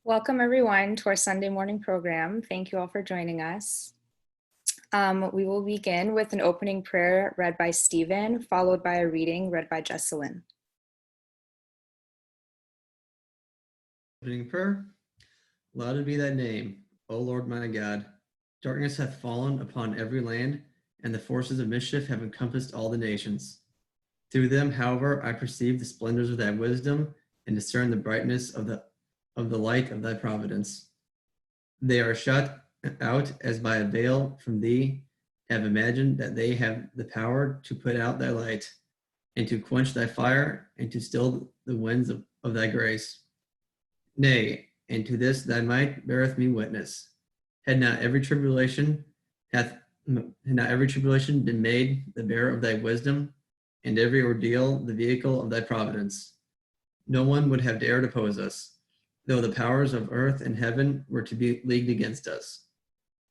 Welcome everyone to our Sunday morning program. Thank you all for joining us. We will begin with an opening prayer read by Stephen, followed by a reading read by Jesselyn. Opening prayer. Lauded be thy name, O Lord my God. Darkness hath fallen upon every land, and the forces of mischief have encompassed all the nations. Through them, however, I perceive the splendors of thy wisdom and discern the brightness of the light of thy providence. They are shut out as by a veil from thee, have imagined that they have the power to put out thy light, and to quench thy fire, and to still the winds of thy grace. Nay, and to this thy might beareth me witness. Had not every tribulation been made the bearer of thy wisdom, and every ordeal the vehicle of thy providence, no one would have dared oppose us, though the powers of earth and heaven were to be leagued against us.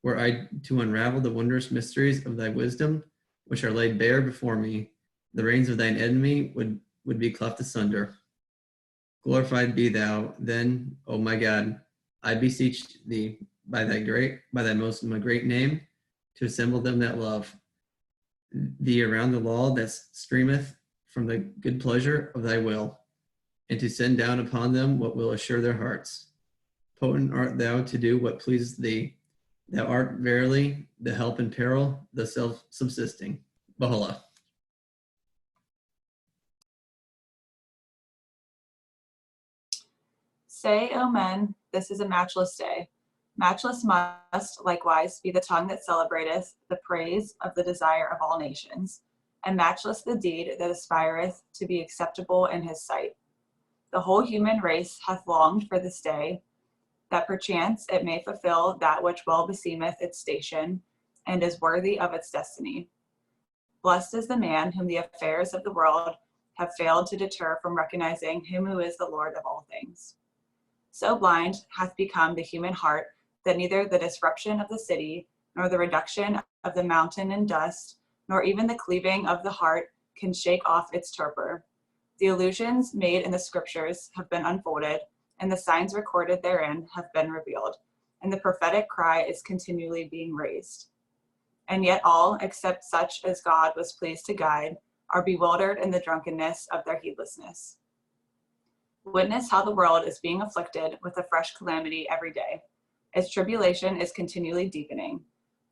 Were I to unravel the wondrous mysteries of thy wisdom, which are laid bare before me, the reins of thine enemy would be cleft asunder. Glorified be thou, then, O my God. I beseech thee by thy most great name, to assemble them that love thee around the law that streameth from the good pleasure of thy will, and to send down upon them what will assure their hearts. Potent art thou to do what pleases thee. Thou art verily the help in peril, the self-subsisting. Bahá'í. Say, O men, this is a matchless day. Matchless must likewise be the tongue that celebrateth the praise of the desire of all nations, and matchless the deed that aspireth to be acceptable in his sight. The whole human race hath longed for this day, that perchance it may fulfill that which well beseemeth its station, and is worthy of its destiny. Blessed is the man whom the affairs of the world have failed to deter from recognizing him who is the Lord of all things. So blind hath become the human heart that neither the disruption of the city, nor the reduction of the mountain in dust, nor even the cleaving of the heart can shake off its torpor. The illusions made in the scriptures have been unfolded, and the signs recorded therein have been revealed, and the prophetic cry is continually being raised. And yet all, except such as God was pleased to guide, are bewildered in the drunkenness of their heedlessness. Witness how the world is being afflicted with a fresh calamity every day. Its tribulation is continually deepening.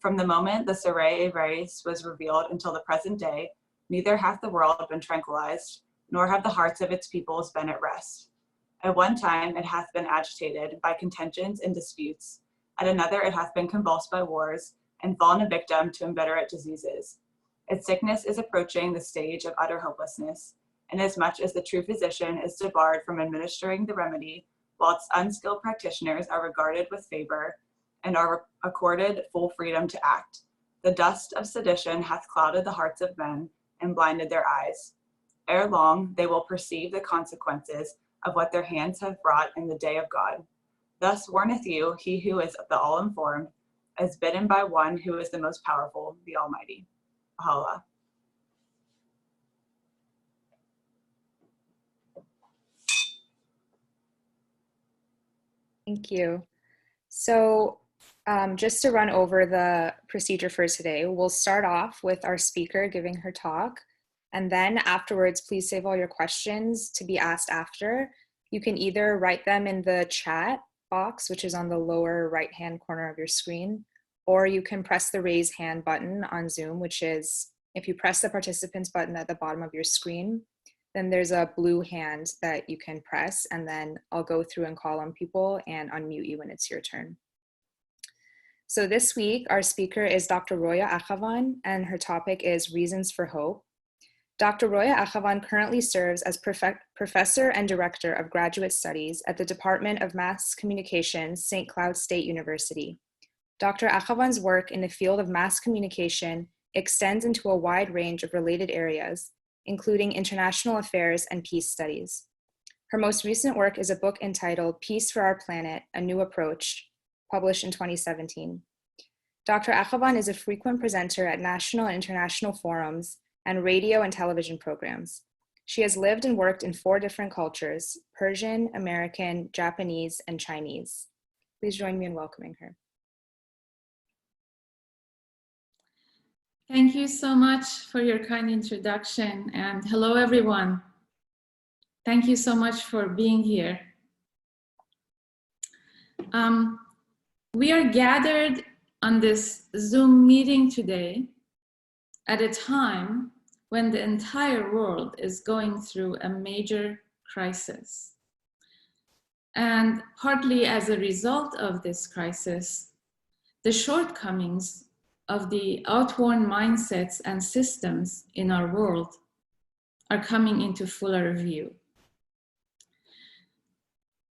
From the moment the Surrey race was revealed until the present day, neither hath the world been tranquilized, nor have the hearts of its peoples been at rest. At one time it hath been agitated by contentions and disputes. At another it hath been convulsed by wars, and fallen a victim to inveterate diseases. Its sickness is approaching the stage of utter hopelessness, inasmuch as the true physician is debarred from administering the remedy, whilst unskilled practitioners are regarded with favor and are accorded full freedom to act. The dust of sedition hath clouded the hearts of men and blinded their eyes. Ere long, they will perceive the consequences of what their hands have brought in the day of God. Thus warneth you he who is the all-informed, as bidden by one who is the most powerful, the Almighty. Bahá'í. Thank you. So just to run over the procedure for today, we'll start off with our speaker giving her talk. And then afterwards, please save all your questions to be asked after. You can either write them in the chat box, which is on the lower right-hand corner of your screen, or you can press the raise hand button on Zoom, which is, if you press the participants button at the bottom of your screen, then there's a blue hand that you can press, and then I'll go through and call on people and unmute you when it's your turn. So this week, our speaker is Dr. Roya Akhavan, and her topic is Reasons for Hope. Dr. Roya Akhavan currently serves as Professor and Director of Graduate Studies at the Department of Mass Communication, St. Cloud State University. Dr. Akhavan's work in the field of mass communication extends into a wide range of related areas, including international affairs and peace studies. Her most recent work is a book entitled Peace for Our Planet, A New Approach, published in 2017. Dr. Akhavan is a frequent presenter at national and international forums and radio and television programs. She has lived and worked in 4 different cultures: Persian, American, Japanese, and Chinese. Please join me in welcoming her. Thank you so much for your kind introduction, and hello everyone. Thank you so much for being here. We are gathered on this Zoom meeting today at a time when the entire world is going through a major crisis. And partly as a result of this crisis, the shortcomings of the outworn mindsets and systems in our world are coming into fuller view.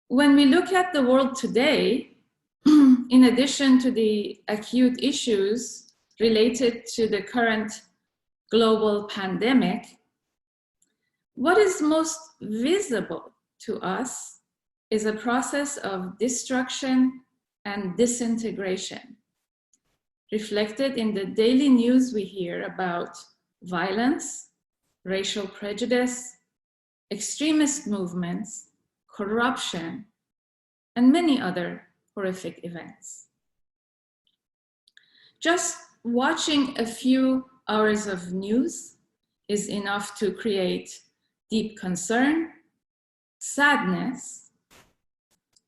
When we look at the world today, in addition to the acute issues related to the current global pandemic, what is most visible to us is a process of destruction and disintegration, reflected in the daily news we hear about violence, racial prejudice, extremist movements, corruption, and many other horrific events. Just watching a few hours of news is enough to create deep concern, sadness,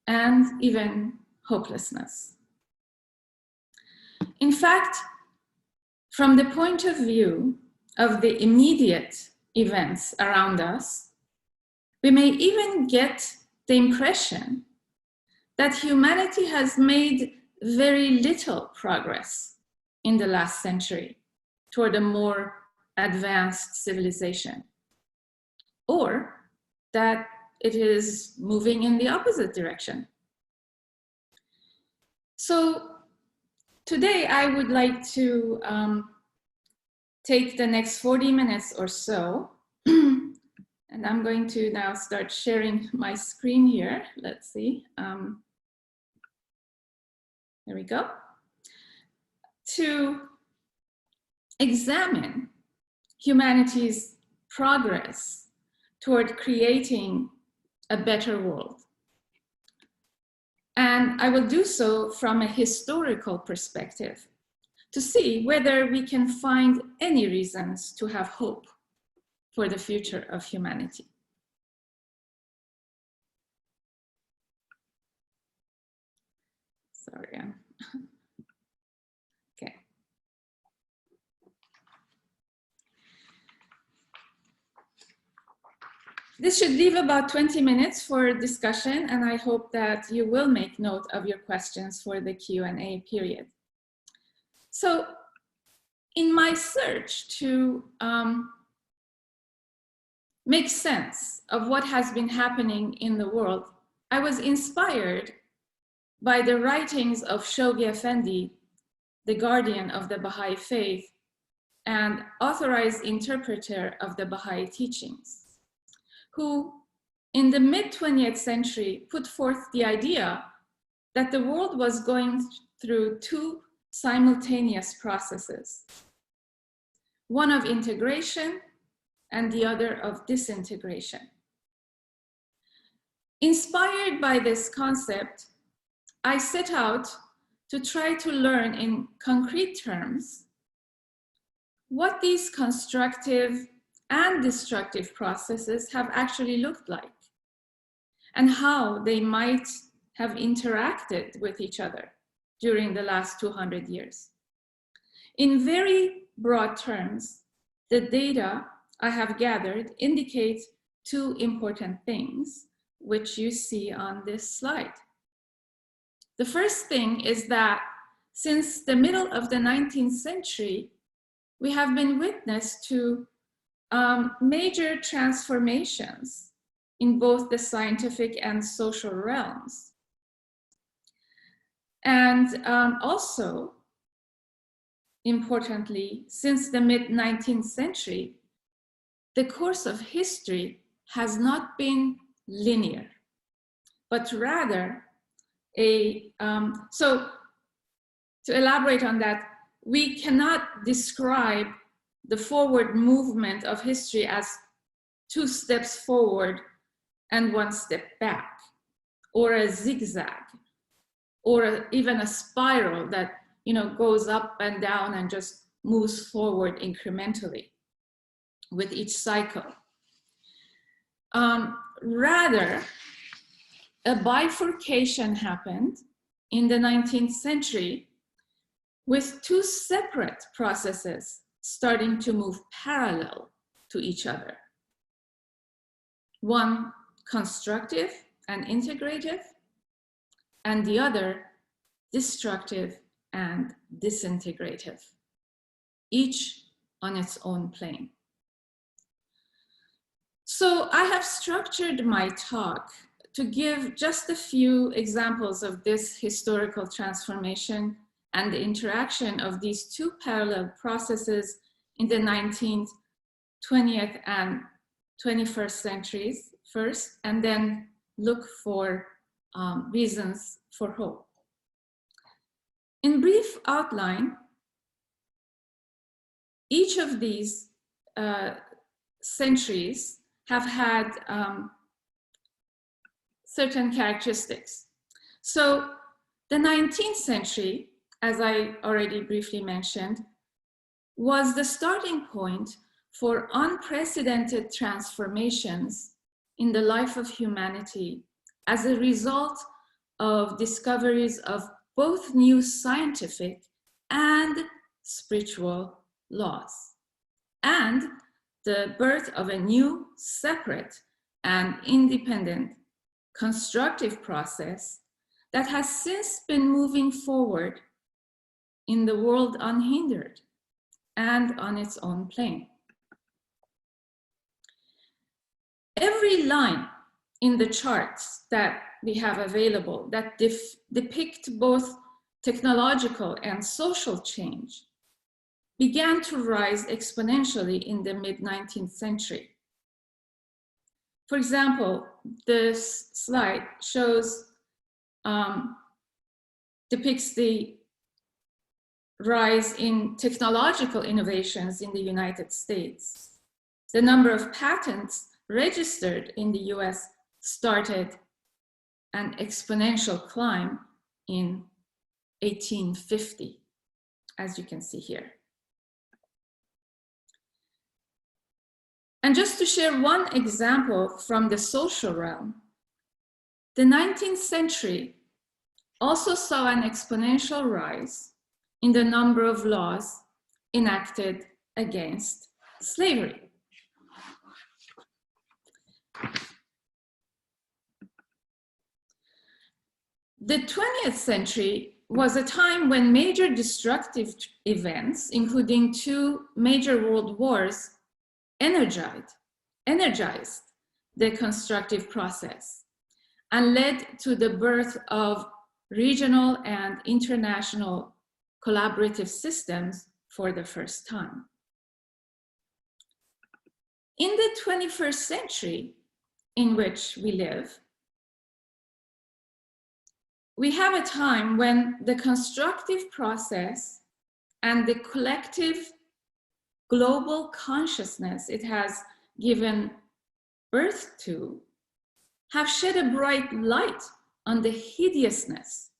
and even hopelessness. In fact, from the point of view of the immediate events around us, we may even get the impression that humanity has made very little progress in the last century toward a more advanced civilization, or that it is moving in the opposite direction. So today I would like to take the next 40 minutes or so, and I'm going to now start sharing my screen here. Let's see. There we go. To examine humanity's progress toward creating a better world. And I will do so from a historical perspective to see whether we can find any reasons to have hope for the future of humanity. Sorry. Okay. This should leave about 20 minutes for discussion, and I hope that you will make note of your questions for the Q&A period. So, in my search to make sense of what has been happening in the world, I was inspired by the writings of Shoghi Effendi, the guardian of the Baha'i Faith and authorized interpreter of the Baha'i teachings, who in the mid-20th century put forth the idea that the world was going through 2 simultaneous processes, one of integration and the other of disintegration. Inspired by this concept, I set out to try to learn in concrete terms what these constructive and destructive processes have actually looked like and how they might have interacted with each other during the last 200 years. In very broad terms, the data I have gathered indicate 2 important things, which you see on this slide. The first thing is that since the middle of the 19th century, we have been witness to major transformations in both the scientific and social realms. And also, importantly, since the mid-19th century, the course of history has not been linear, but rather so to elaborate on that, we cannot describe the forward movement of history as 2 steps forward and 1 step back, or a zigzag, or even a spiral that goes up and down and just moves forward incrementally with each cycle. Rather, a bifurcation happened in the 19th century with 2 separate processes starting to move parallel to each other. One constructive and integrative, and the other destructive and disintegrative, each on its own plane. So I have structured my talk to give just a few examples of this historical transformation and the interaction of these 2 parallel processes in the 19th, 20th, and 21st centuries first, and then look for reasons for hope. In brief outline, each of these centuries have had certain characteristics. So the 19th century, as I already briefly mentioned, was the starting point for unprecedented transformations in the life of humanity as a result of discoveries of both new scientific and spiritual laws, and the birth of a new, separate, and independent constructive process that has since been moving forward in the world unhindered and on its own plane. Every line in the charts that we have available that depict both technological and social change began to rise exponentially in the mid-19th century. For example, this slide depicts the rise in technological innovations in the United States. The number of patents registered in the US started an exponential climb in 1850, as you can see here. And just to share one example from the social realm, the 19th century also saw an exponential rise in the number of laws enacted against slavery. The 20th century was a time when major destructive events, including 2 major world wars, energized the constructive process and led to the birth of regional and international collaborative systems for the first time. In the 21st century in which we live, we have a time when the constructive process and the collective global consciousness it has given birth to have shed a bright light on the hideousness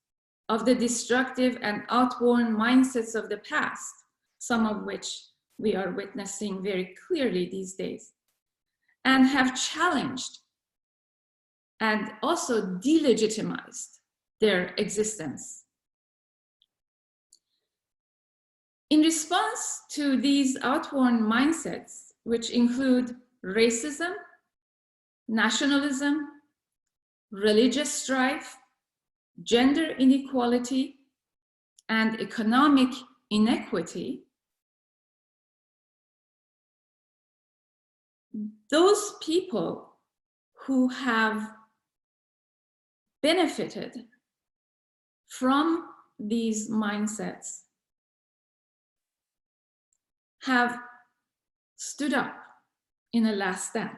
of the destructive and outworn mindsets of the past, some of which we are witnessing very clearly these days, and have challenged and also delegitimized their existence. In response to these outworn mindsets, which include racism, nationalism, religious strife, gender inequality, and economic inequity, those people who have benefited from these mindsets have stood up in a last stand.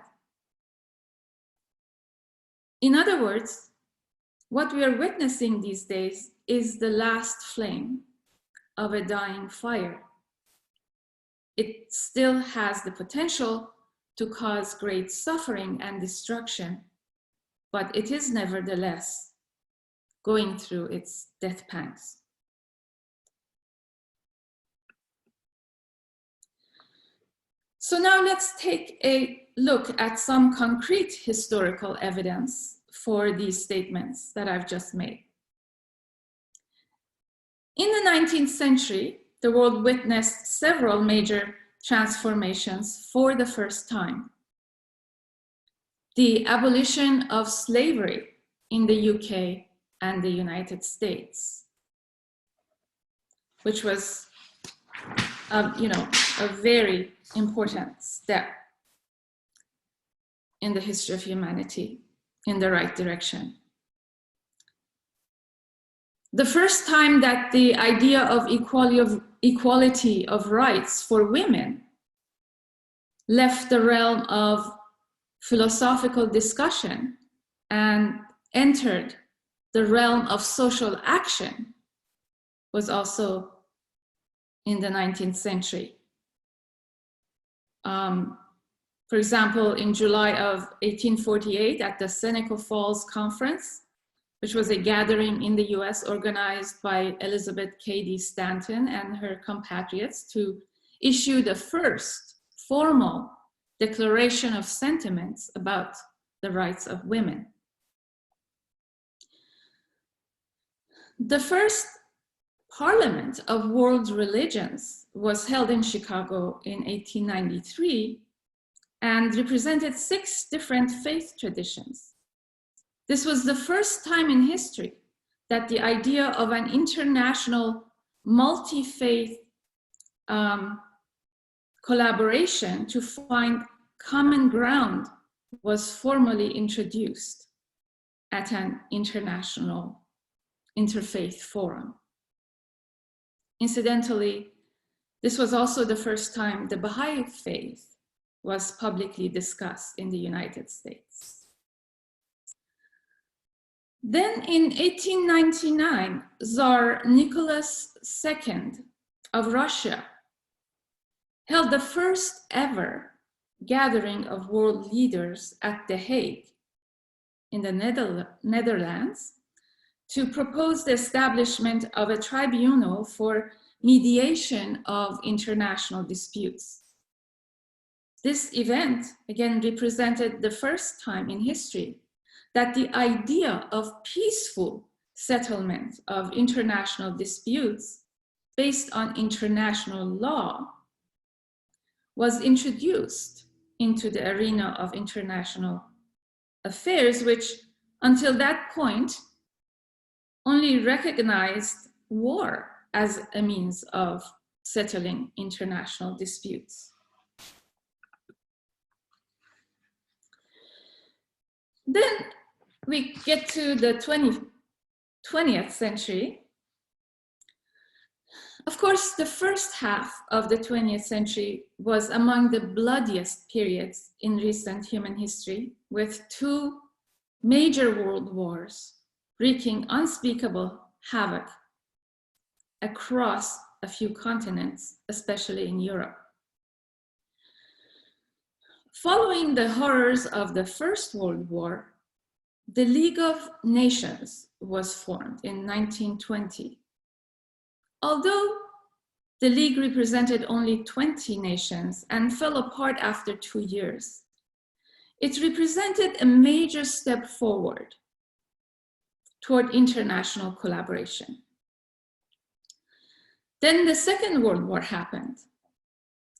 In other words, what we are witnessing these days is the last flame of a dying fire. It still has the potential to cause great suffering and destruction, but it is nevertheless going through its death pangs. So now let's take a look at some concrete historical evidence for these statements that I've just made. In the 19th century, the world witnessed several major transformations for the first time. The abolition of slavery in the UK and the United States, which was a very important step in the history of humanity in the right direction. The first time that the idea of equality of rights for women left the realm of philosophical discussion and entered the realm of social action was also in the 19th century. For example, in July of 1848 at the Seneca Falls Conference, which was a gathering in the US organized by Elizabeth Cady Stanton and her compatriots to issue the first formal declaration of sentiments about the rights of women. The first Parliament of World Religions was held in Chicago in 1893 and represented 6 different faith traditions. This was the first time in history that the idea of an international multi-faith collaboration to find common ground was formally introduced at an international interfaith forum. Incidentally, this was also the first time the Baha'i faith was publicly discussed in the United States. Then in 1899, Tsar Nicholas II of Russia held the first ever gathering of world leaders at The Hague in the Netherlands to propose the establishment of a tribunal for mediation of international disputes. This event, again, represented the first time in history that the idea of peaceful settlement of international disputes based on international law was introduced into the arena of international affairs, which until that point only recognized war as a means of settling international disputes. Then we get to the 20th century. Of course, the first half of the 20th century was among the bloodiest periods in recent human history, with 2 major world wars wreaking unspeakable havoc across a few continents, especially in Europe. Following the horrors of the First World War, the League of Nations was formed in 1920. Although the League represented only 20 nations and fell apart after 2 years, it represented a major step forward toward international collaboration. Then the Second World War happened,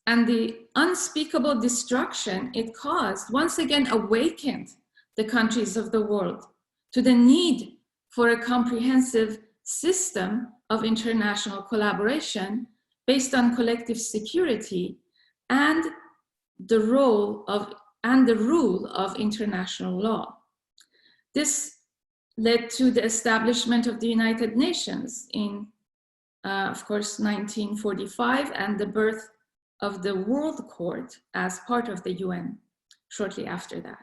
and the unspeakable destruction it caused once again awakened the countries of the world to the need for a comprehensive system of international collaboration based on collective security and the rule of international law. This led to the establishment of the United Nations in, of course, 1945, and the birth of the World Court as part of the UN shortly after that.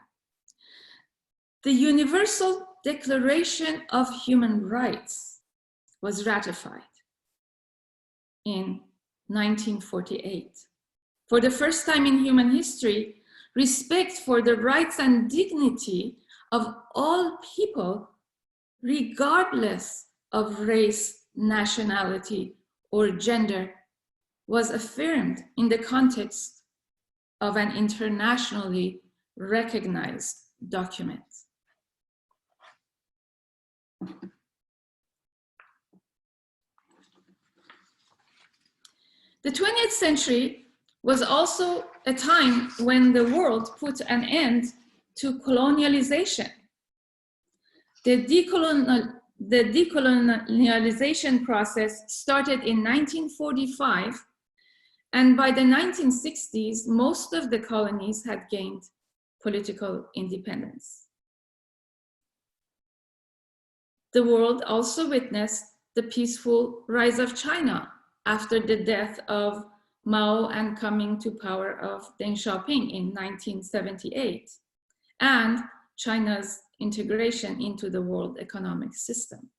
The Universal Declaration of Human Rights was ratified in 1948. For the first time in human history, respect for the rights and dignity of all people, regardless of race, nationality, or gender, was affirmed in the context of an internationally recognized document. The 20th century was also a time when the world put an end to colonialization. The decolonialization process started in 1945, and by the 1960s, most of the colonies had gained political independence. The world also witnessed the peaceful rise of China after the death of Mao and coming to power of Deng Xiaoping in 1978, and China's integration into the world economic system.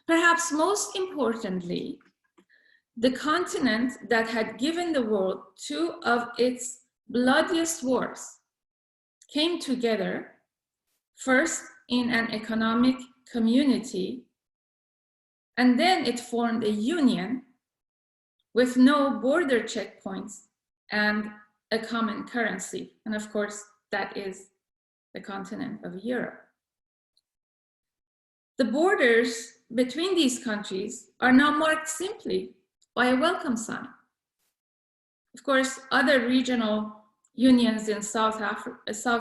Perhaps most importantly, the continent that had given the world two of its bloodiest wars came together, first in an economic community, and then it formed a union with no border checkpoints and a common currency. And of course, that is the continent of Europe. The borders between these countries are now marked simply by a welcome sign. Of course, other regional unions in South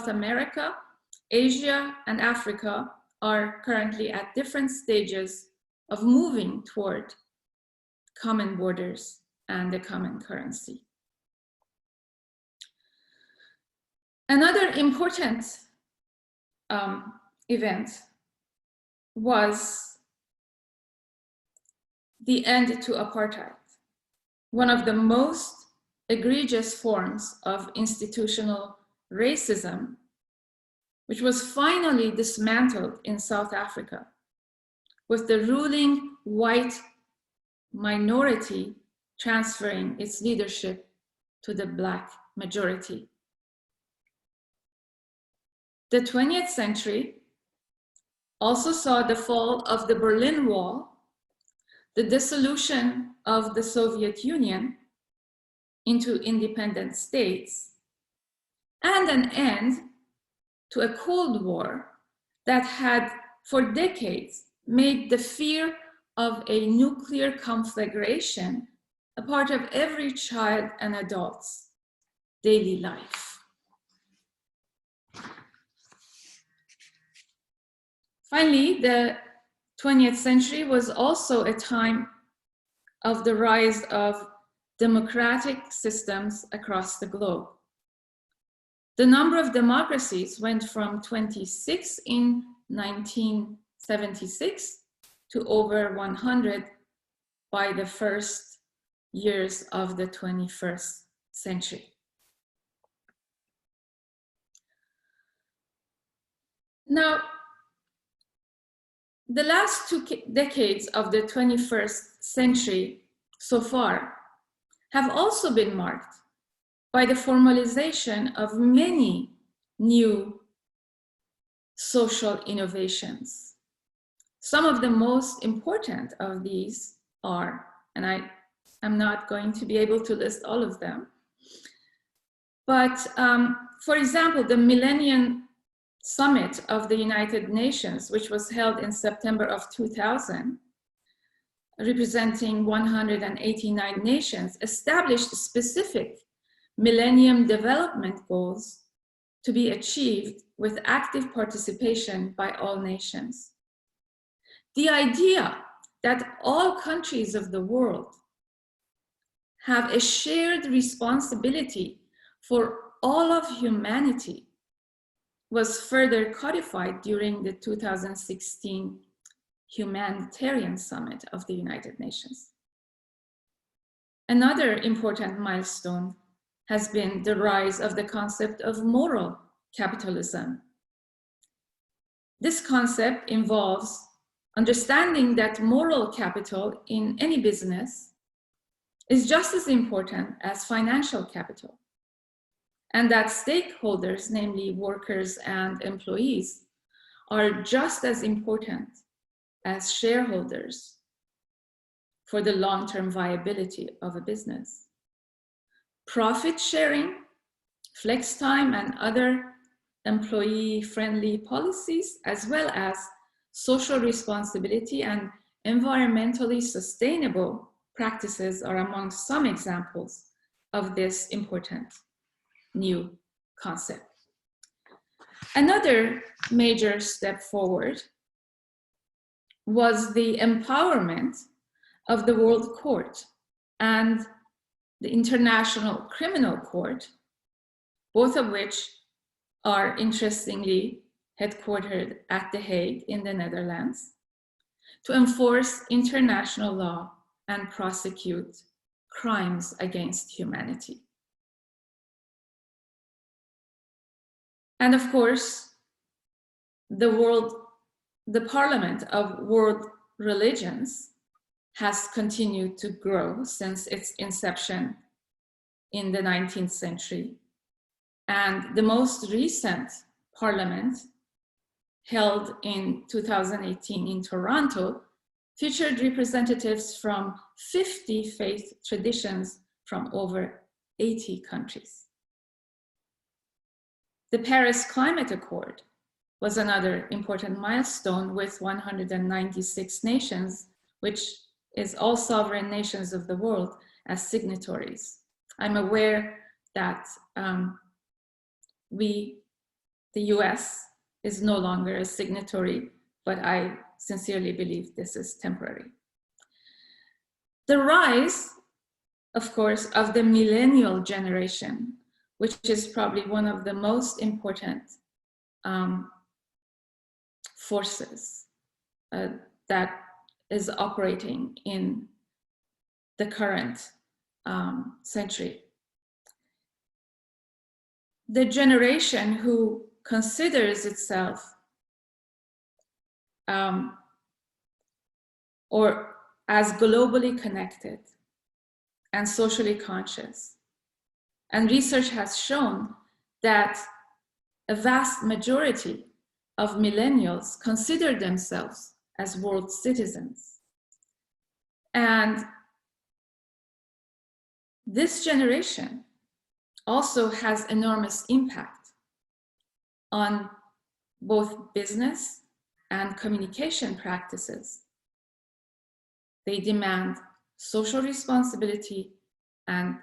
America, Asia, and Africa are currently at different stages of moving toward common borders and a common currency. Another important event was the end to apartheid, one of the most egregious forms of institutional racism, which was finally dismantled in South Africa, with the ruling white minority transferring its leadership to the Black majority. The 20th century also saw the fall of the Berlin Wall, the dissolution of the Soviet Union into independent states, and an end to a Cold War that had for decades made the fear of a nuclear conflagration a part of every child and adult's daily life. Finally, the 20th century was also a time of the rise of democratic systems across the globe. The number of democracies went from 26 in 1976 to over 100 by the first years of the 21st century. Now, the last two decades of the 21st century so far have also been marked by the formalization of many new social innovations. Some of the most important of these are, and I'm not going to be able to list all of them, but for example, the Millennium Summit of the United Nations, which was held in September of 2000, representing 189 nations, established specific Millennium Development Goals to be achieved with active participation by all nations. The idea that all countries of the world have a shared responsibility for all of humanity was further codified during the 2016 Humanitarian Summit of the United Nations. Another important milestone has been the rise of the concept of moral capitalism. This concept involves understanding that moral capital in any business is just as important as financial capital. and that stakeholders, namely workers and employees, are just as important as shareholders for the long-term viability of a business. Profit sharing, flex time, and other employee-friendly policies, as well as social responsibility and environmentally sustainable practices, are among some examples of this important new concept. Another major step forward was the empowerment of the World Court and the International Criminal Court, both of which are interestingly headquartered at The Hague in the Netherlands, to enforce international law and prosecute crimes against humanity. And of course, the Parliament of World Religions has continued to grow since its inception in the 19th century. And the most recent parliament, held in 2018 in Toronto, featured representatives from 50 faith traditions from over 80 countries. The Paris Climate Accord was another important milestone, with 196 nations, which is all sovereign nations of the world, as signatories. I'm aware that the US is no longer a signatory, but I sincerely believe this is temporary. The rise, of course, of the millennial generation, which is probably one of the most important forces that is operating in the current century. The generation who considers itself or as globally connected and socially conscious. And research has shown that a vast majority of millennials consider themselves as world citizens. And this generation also has enormous impact on both business and communication practices. They demand social responsibility and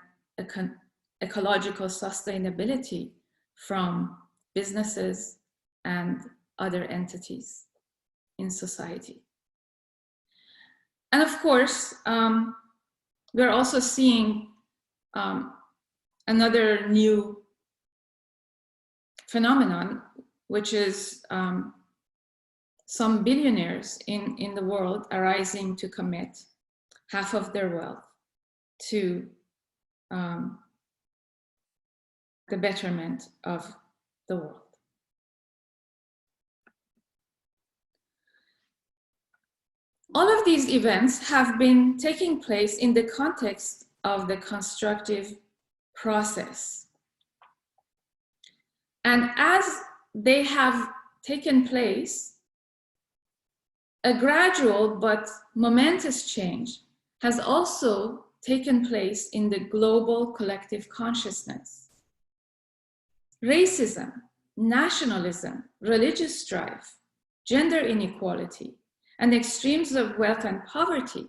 ecological sustainability from businesses and other entities in society. And of course, we're also seeing another new phenomenon, which is some billionaires in the world arising to commit half of their wealth to the betterment of the world. All of these events have been taking place in the context of the constructive process. And as they have taken place, a gradual but momentous change has also taken place in the global collective consciousness. Racism, nationalism, religious strife, gender inequality, and extremes of wealth and poverty,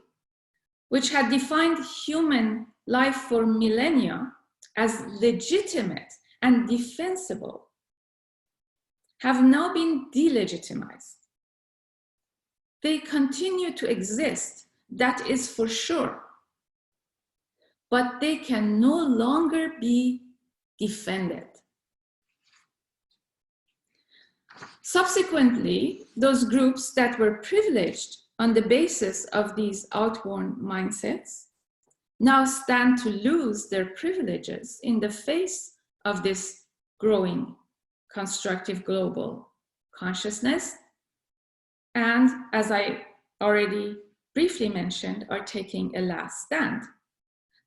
which had defined human life for millennia as legitimate and defensible, have now been delegitimized. They continue to exist, that is for sure, but they can no longer be defended. Subsequently, those groups that were privileged on the basis of these outworn mindsets now stand to lose their privileges in the face of this growing constructive global consciousness, and, as I already briefly mentioned, are taking a last stand.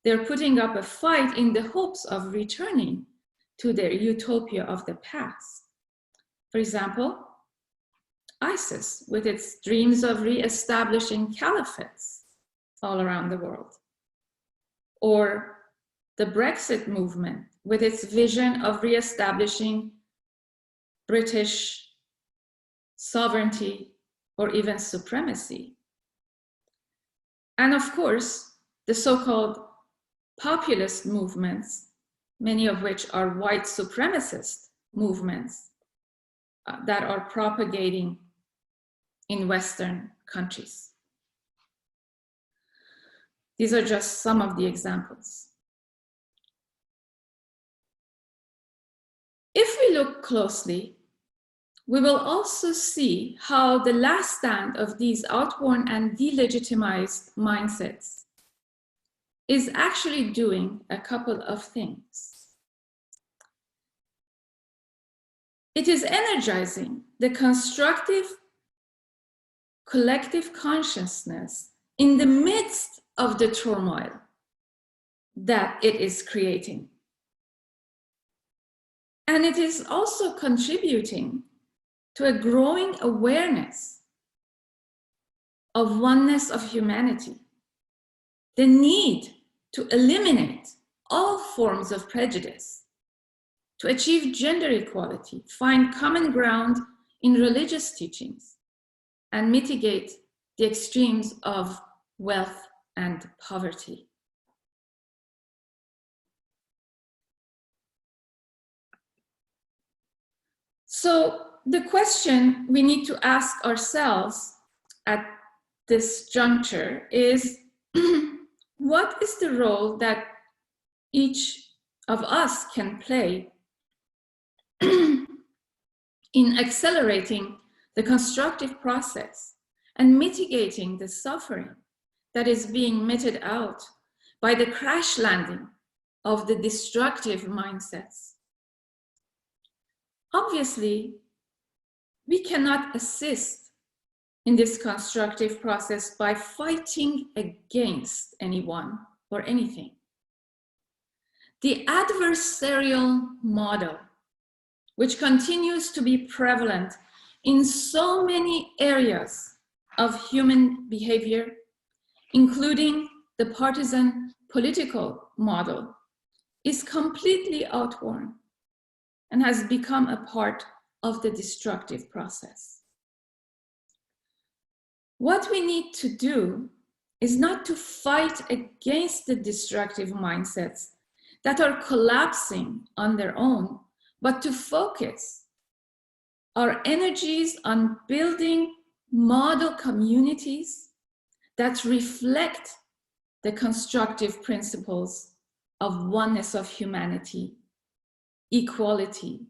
They're putting up a fight in the hopes of returning to their utopia of the past. For example, ISIS with its dreams of re-establishing caliphates all around the world, or the Brexit movement with its vision of re-establishing British sovereignty or even supremacy. And of course, the so-called populist movements, many of which are white supremacist movements that are propagating in Western countries. These are just some of the examples. If we look closely, we will also see how the last stand of these outworn and delegitimized mindsets is actually doing a couple of things. It is energizing the constructive collective consciousness in the midst of the turmoil that it is creating. And it is also contributing to a growing awareness of oneness of humanity, the need to eliminate all forms of prejudice, to achieve gender equality, find common ground in religious teachings, and mitigate the extremes of wealth and poverty. So the question we need to ask ourselves at this juncture is, what is the role that each of us can play in accelerating the constructive process and mitigating the suffering that is being meted out by the crash landing of the destructive mindsets? Obviously, we cannot assist in this constructive process by fighting against anyone or anything. The adversarial model, which continues to be prevalent in so many areas of human behavior, including the partisan political model, is completely outworn and has become a part of the destructive process. What we need to do is not to fight against the destructive mindsets that are collapsing on their own, but to focus our energies on building model communities that reflect the constructive principles of oneness of humanity, equality,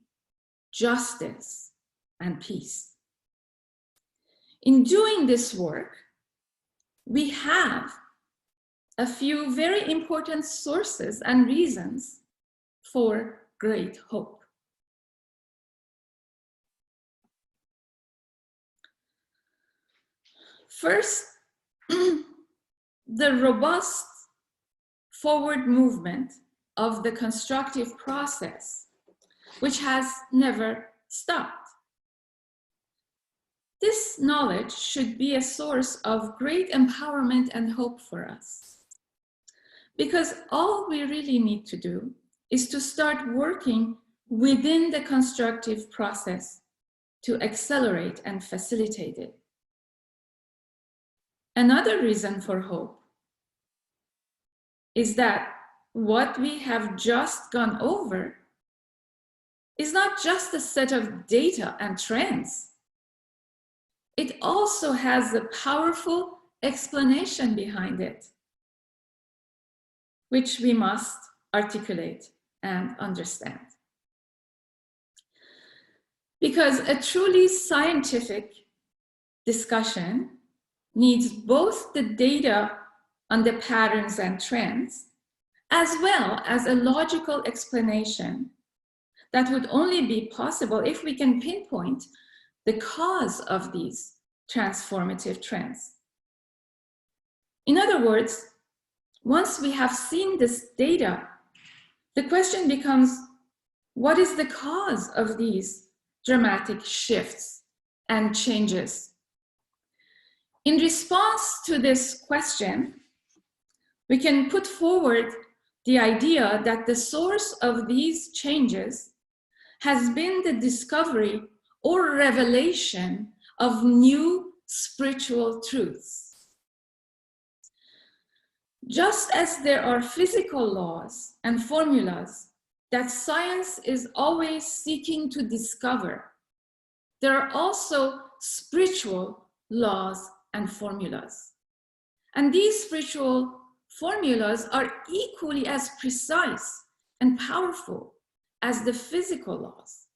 justice, and peace. In doing this work, we have a few very important sources and reasons for great hope. First, the robust forward movement of the constructive process, which has never stopped. This knowledge should be a source of great empowerment and hope for us, because all we really need to do is to start working within the constructive process to accelerate and facilitate it. Another reason for hope is that what we have just gone over is not just a set of data and trends. It also has a powerful explanation behind it, which we must articulate and understand. Because a truly scientific discussion needs both the data on the patterns and trends, as well as a logical explanation that would only be possible if we can pinpoint the cause of these transformative trends. In other words, once we have seen this data, the question becomes, What is the cause of these dramatic shifts and changes? In response to this question, we can put forward the idea that the source of these changes has been the discovery or revelation of new spiritual truths. Just as there are physical laws and formulas that science is always seeking to discover, there are also spiritual laws and formulas. And these spiritual formulas are equally as precise and powerful as the physical laws.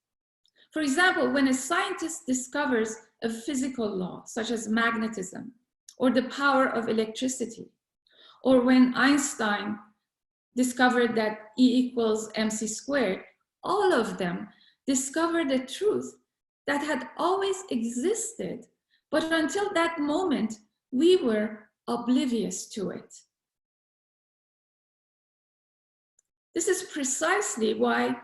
For example, when a scientist discovers a physical law, such as magnetism or the power of electricity, or when Einstein discovered that E equals mc squared, all of them discovered a truth that had always existed, but until that moment, we were oblivious to it. This is precisely why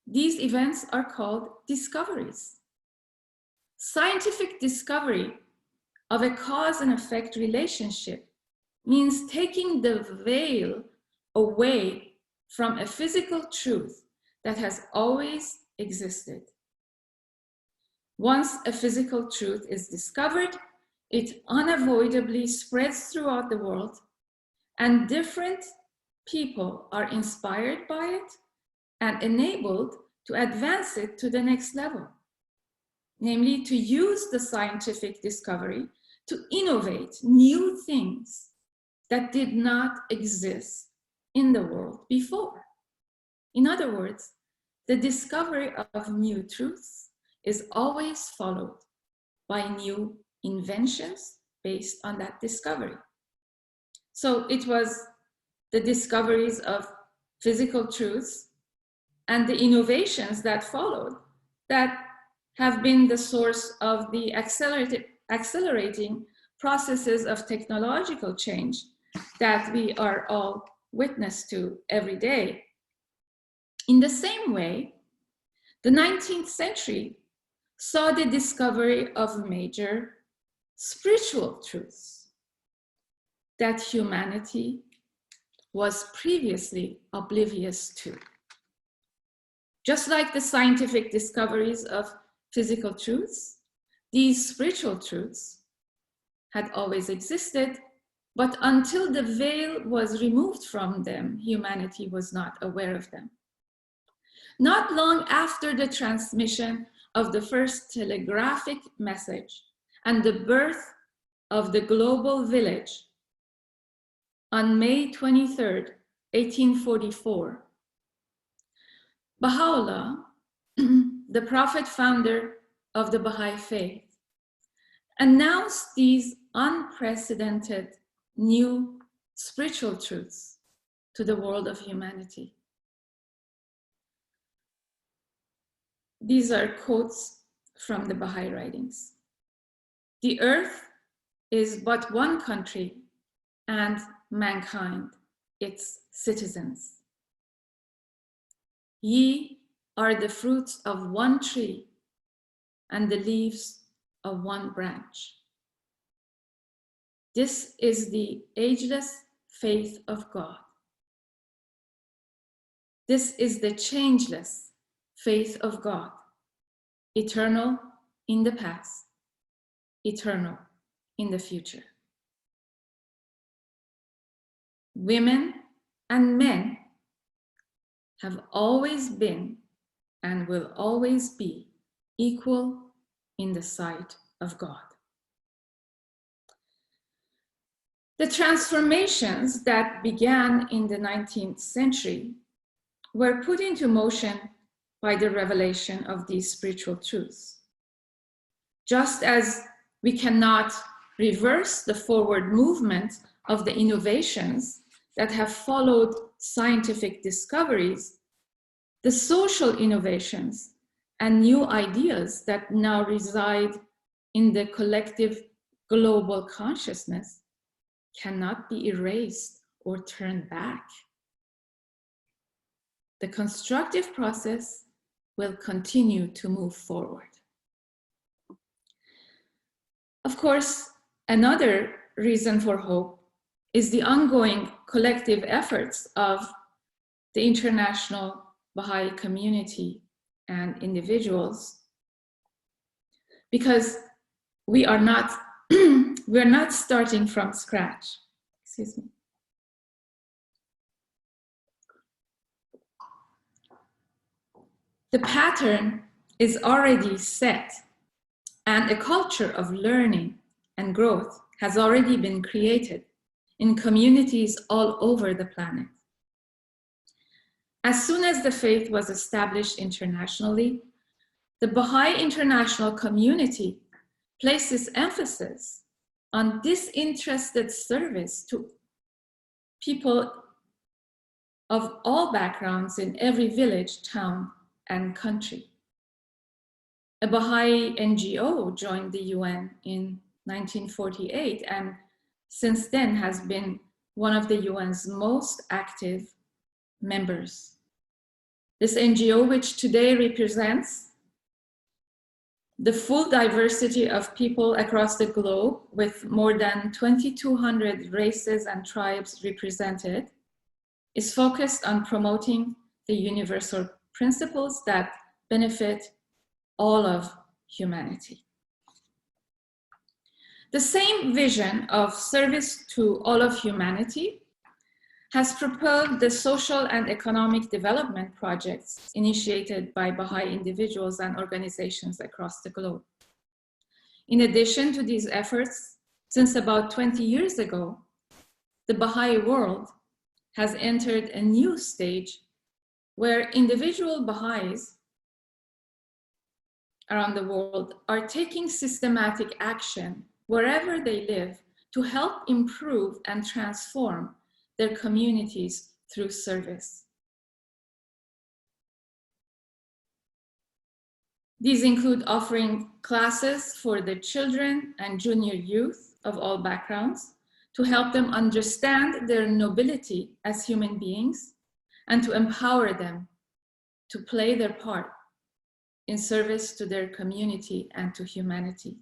these events are called discoveries. Scientific discovery of a cause and effect relationship means taking the veil away from a physical truth that has always existed. Once a physical truth is discovered, it unavoidably spreads throughout the world, and different people are inspired by it and enabled to advance it to the next level, namely to use the scientific discovery to innovate new things that did not exist in the world before. In other words, the discovery of new truths is always followed by new inventions based on that discovery. So it was the discoveries of physical truths and the innovations that followed that have been the source of the accelerating processes of technological change that we are all witness to every day. In the same way, the 19th century saw the discovery of major spiritual truths that humanity was previously oblivious to. Just like the scientific discoveries of physical truths, these spiritual truths had always existed, but until the veil was removed from them, humanity was not aware of them. Not long after the transmission of the first telegraphic message and the birth of the global village, on May 23rd, 1844, Baha'u'llah, the prophet founder of the Bahá'í Faith, announced these unprecedented new spiritual truths to the world of humanity. These are quotes from the Baha'i writings. The earth is but one country and mankind, its citizens. Ye are the fruits of one tree and the leaves of one branch. This is the ageless faith of God. This is the changeless faith of God, eternal in the past, eternal in the future. Women and men have always been and will always be equal in the sight of God. The transformations that began in the 19th century were put into motion by the revelation of these spiritual truths. Just as we cannot reverse the forward movement of the innovations that have followed scientific discoveries, the social innovations and new ideas that now reside in the collective global consciousness cannot be erased or turned back. The constructive process will continue to move forward. Of course, another reason for hope is the ongoing collective efforts of the international Baha'i community and individuals, because we are not we're not starting from scratch. Excuse me. The pattern is already set, and a culture of learning and growth has already been created in communities all over the planet. As soon as the faith was established internationally, the Baha'i international community places emphasis on disinterested service to people of all backgrounds in every village, town, and country. A Baha'i NGO joined the UN in 1948 and since then has been one of the UN's most active members. This NGO, which today represents the full diversity of people across the globe with more than 2,200 races and tribes represented, is focused on promoting the universal principles that benefit all of humanity. The same vision of service to all of humanity has propelled the social and economic development projects initiated by Baha'i individuals and organizations across the globe. In addition to these efforts, since about 20 years ago, the Baha'i world has entered a new stage where individual Baha'is around the world are taking systematic action wherever they live to help improve and transform their communities through service. These include offering classes for the children and junior youth of all backgrounds to help them understand their nobility as human beings and to empower them to play their part in service to their community and to humanity.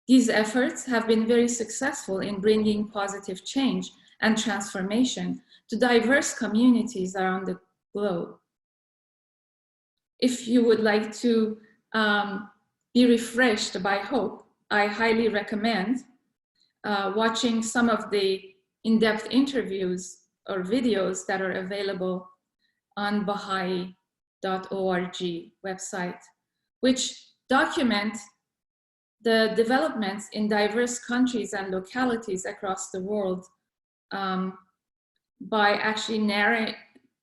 These efforts have been very successful in bringing positive change and transformation to diverse communities around the globe. If you would like to be refreshed by hope, I highly recommend watching some of the in-depth interviews or videos that are available on Baha'i.org website, which document the developments in diverse countries and localities across the world by actually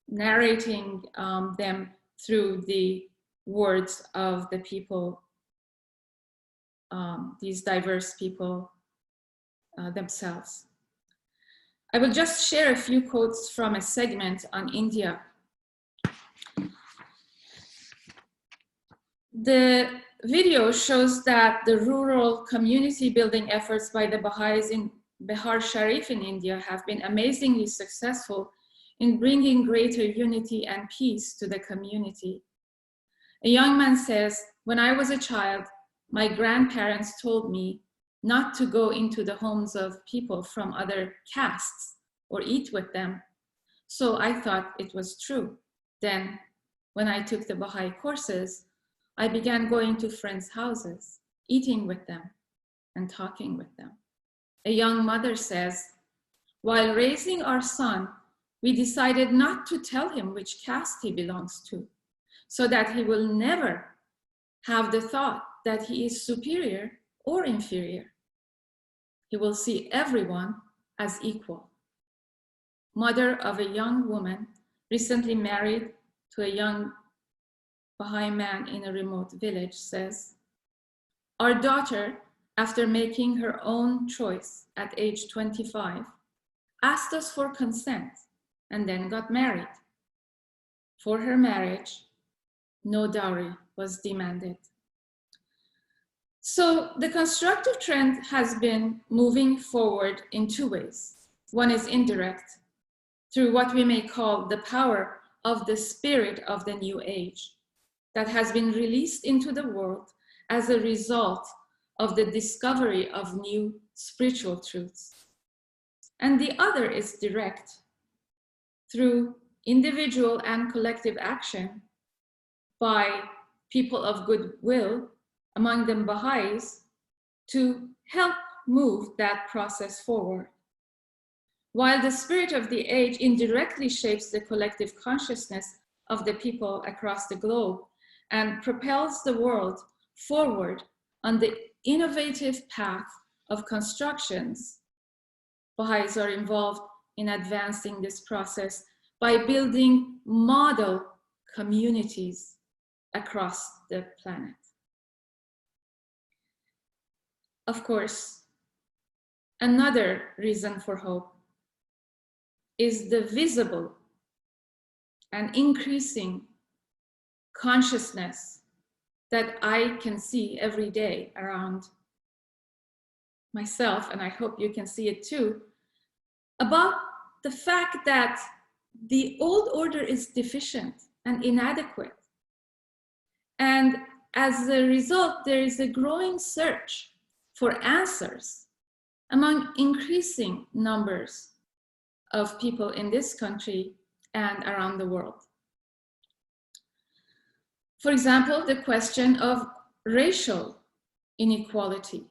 narrating them through the words of the people, these diverse people themselves. I will just share a few quotes from a segment on India. The video shows that the rural community building efforts by the Baha'is in Bihar Sharif in India have been amazingly successful in bringing greater unity and peace to the community. A young man says, "When I was a child, my grandparents told me not to go into the homes of people from other castes or eat with them. So I thought it was true. Then, when I took the Baha'i courses, I began going to friends' houses, eating with them and talking with them." A young mother says, "While raising our son, we decided not to tell him which caste he belongs to, so that he will never have the thought that he is superior or inferior. He will see everyone as equal." Mother of a young woman recently married to a young Baha'i man in a remote village says, "Our daughter, after making her own choice at age 25, asked us for consent and then got married. For her marriage, no dowry was demanded." So the constructive trend has been moving forward in two ways. One is indirect, through what we may call the power of the spirit of the new age that has been released into the world as a result of the discovery of new spiritual truths. And the other is direct, through individual and collective action by people of goodwill, among them Baha'is, to help move that process forward. While the spirit of the age indirectly shapes the collective consciousness of the people across the globe and propels the world forward on the innovative path of constructions, Baha'is are involved in advancing this process by building model communities across the planet. Of course, another reason for hope is the visible and increasing consciousness that I can see every day around myself, and I hope you can see it too, about the fact that the old order is deficient and inadequate. And as a result, there is a growing search for answers among increasing numbers of people in this country and around the world. For example, the question of racial inequality.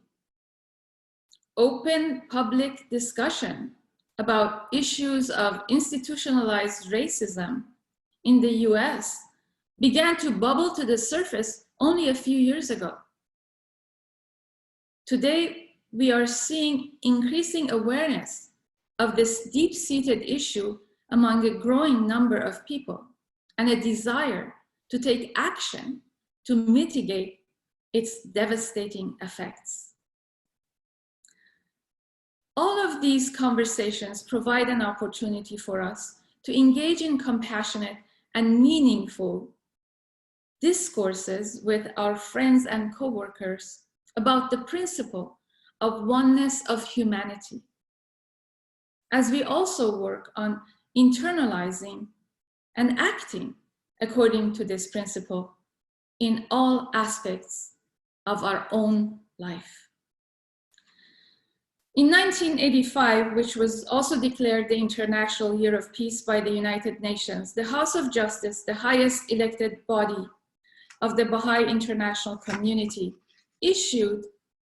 Open public discussion about issues of institutionalized racism in the US began to bubble to the surface only a few years ago. Today, we are seeing increasing awareness of this deep-seated issue among a growing number of people and a desire to take action to mitigate its devastating effects. All of these conversations provide an opportunity for us to engage in compassionate and meaningful discourses with our friends and coworkers about the principle of oneness of humanity, as we also work on internalizing and acting according to this principle in all aspects of our own life. In 1985, which was also declared the International Year of Peace by the United Nations, the House of Justice, the highest elected body of the Baha'i international community, issued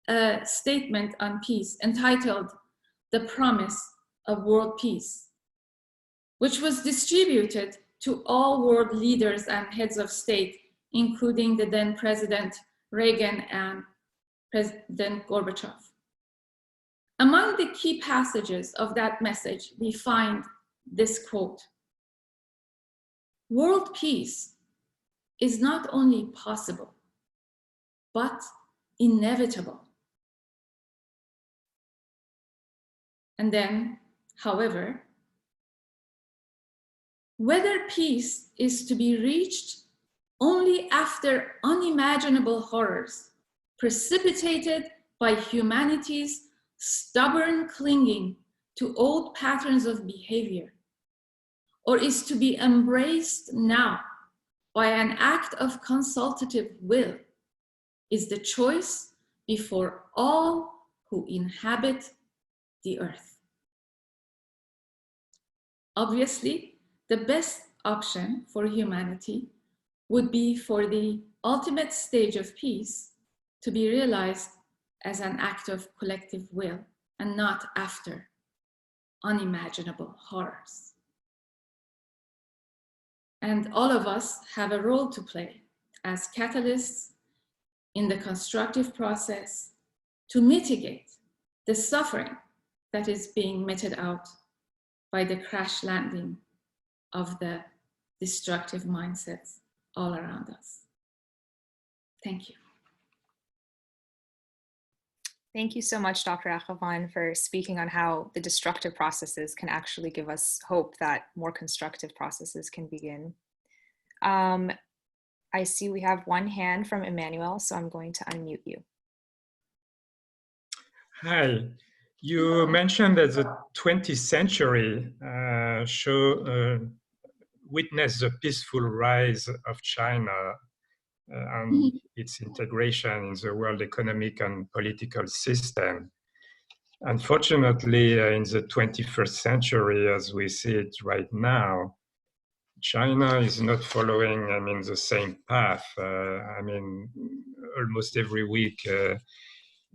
a statement on peace entitled "The Promise of World Peace," which was distributed to all world leaders and heads of state, including the then President Reagan and President Gorbachev. Among the key passages of that message, we find this quote: "World peace is not only possible, but inevitable." And then, however, whether peace is to be reached only after unimaginable horrors precipitated by humanity's stubborn clinging to old patterns of behavior, or is to be embraced now by an act of consultative will, is the choice before all who inhabit the earth. Obviously, the best option for humanity would be for the ultimate stage of peace to be realized as an act of collective will and not after unimaginable horrors. And all of us have a role to play as catalysts in the constructive process to mitigate the suffering that is being meted out by the crash landing of the destructive mindsets all around us. Thank you. Thank you so much, Dr. Akhavan, for speaking on how the destructive processes can actually give us hope that more constructive processes can begin. I see we have one hand from Emmanuel, so I'm going to unmute you. Hi. You mentioned that the 20th century witnessed the peaceful rise of China and its integration in the world economic and political system. Unfortunately, in the 21st century, as we see it right now, China is not following, the same path. Almost every week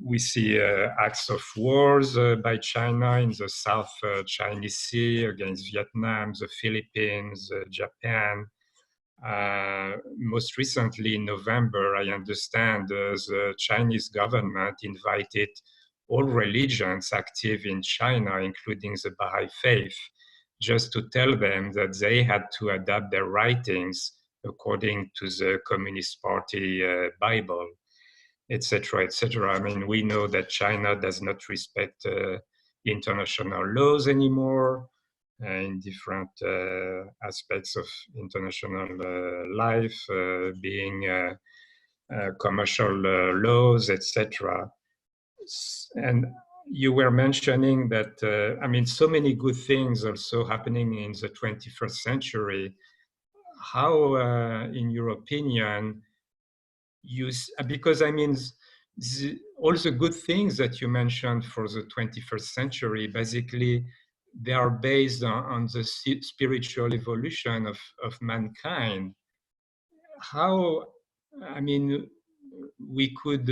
we see acts of wars by China in the South Chinese Sea against Vietnam, the Philippines, Japan. Most recently in November, I understand the Chinese government invited all religions active in China, including the Bahá'í Faith, just to tell them that they had to adapt their writings according to the Communist Party Bible, etc., etc. We know that China does not respect international laws anymore in different aspects of international life, being commercial laws, etc. And you were mentioning that, so many good things also happening in the 21st century. How, in your opinion, because all the good things that you mentioned for the 21st century, basically, they are based on the spiritual evolution of mankind. How, we could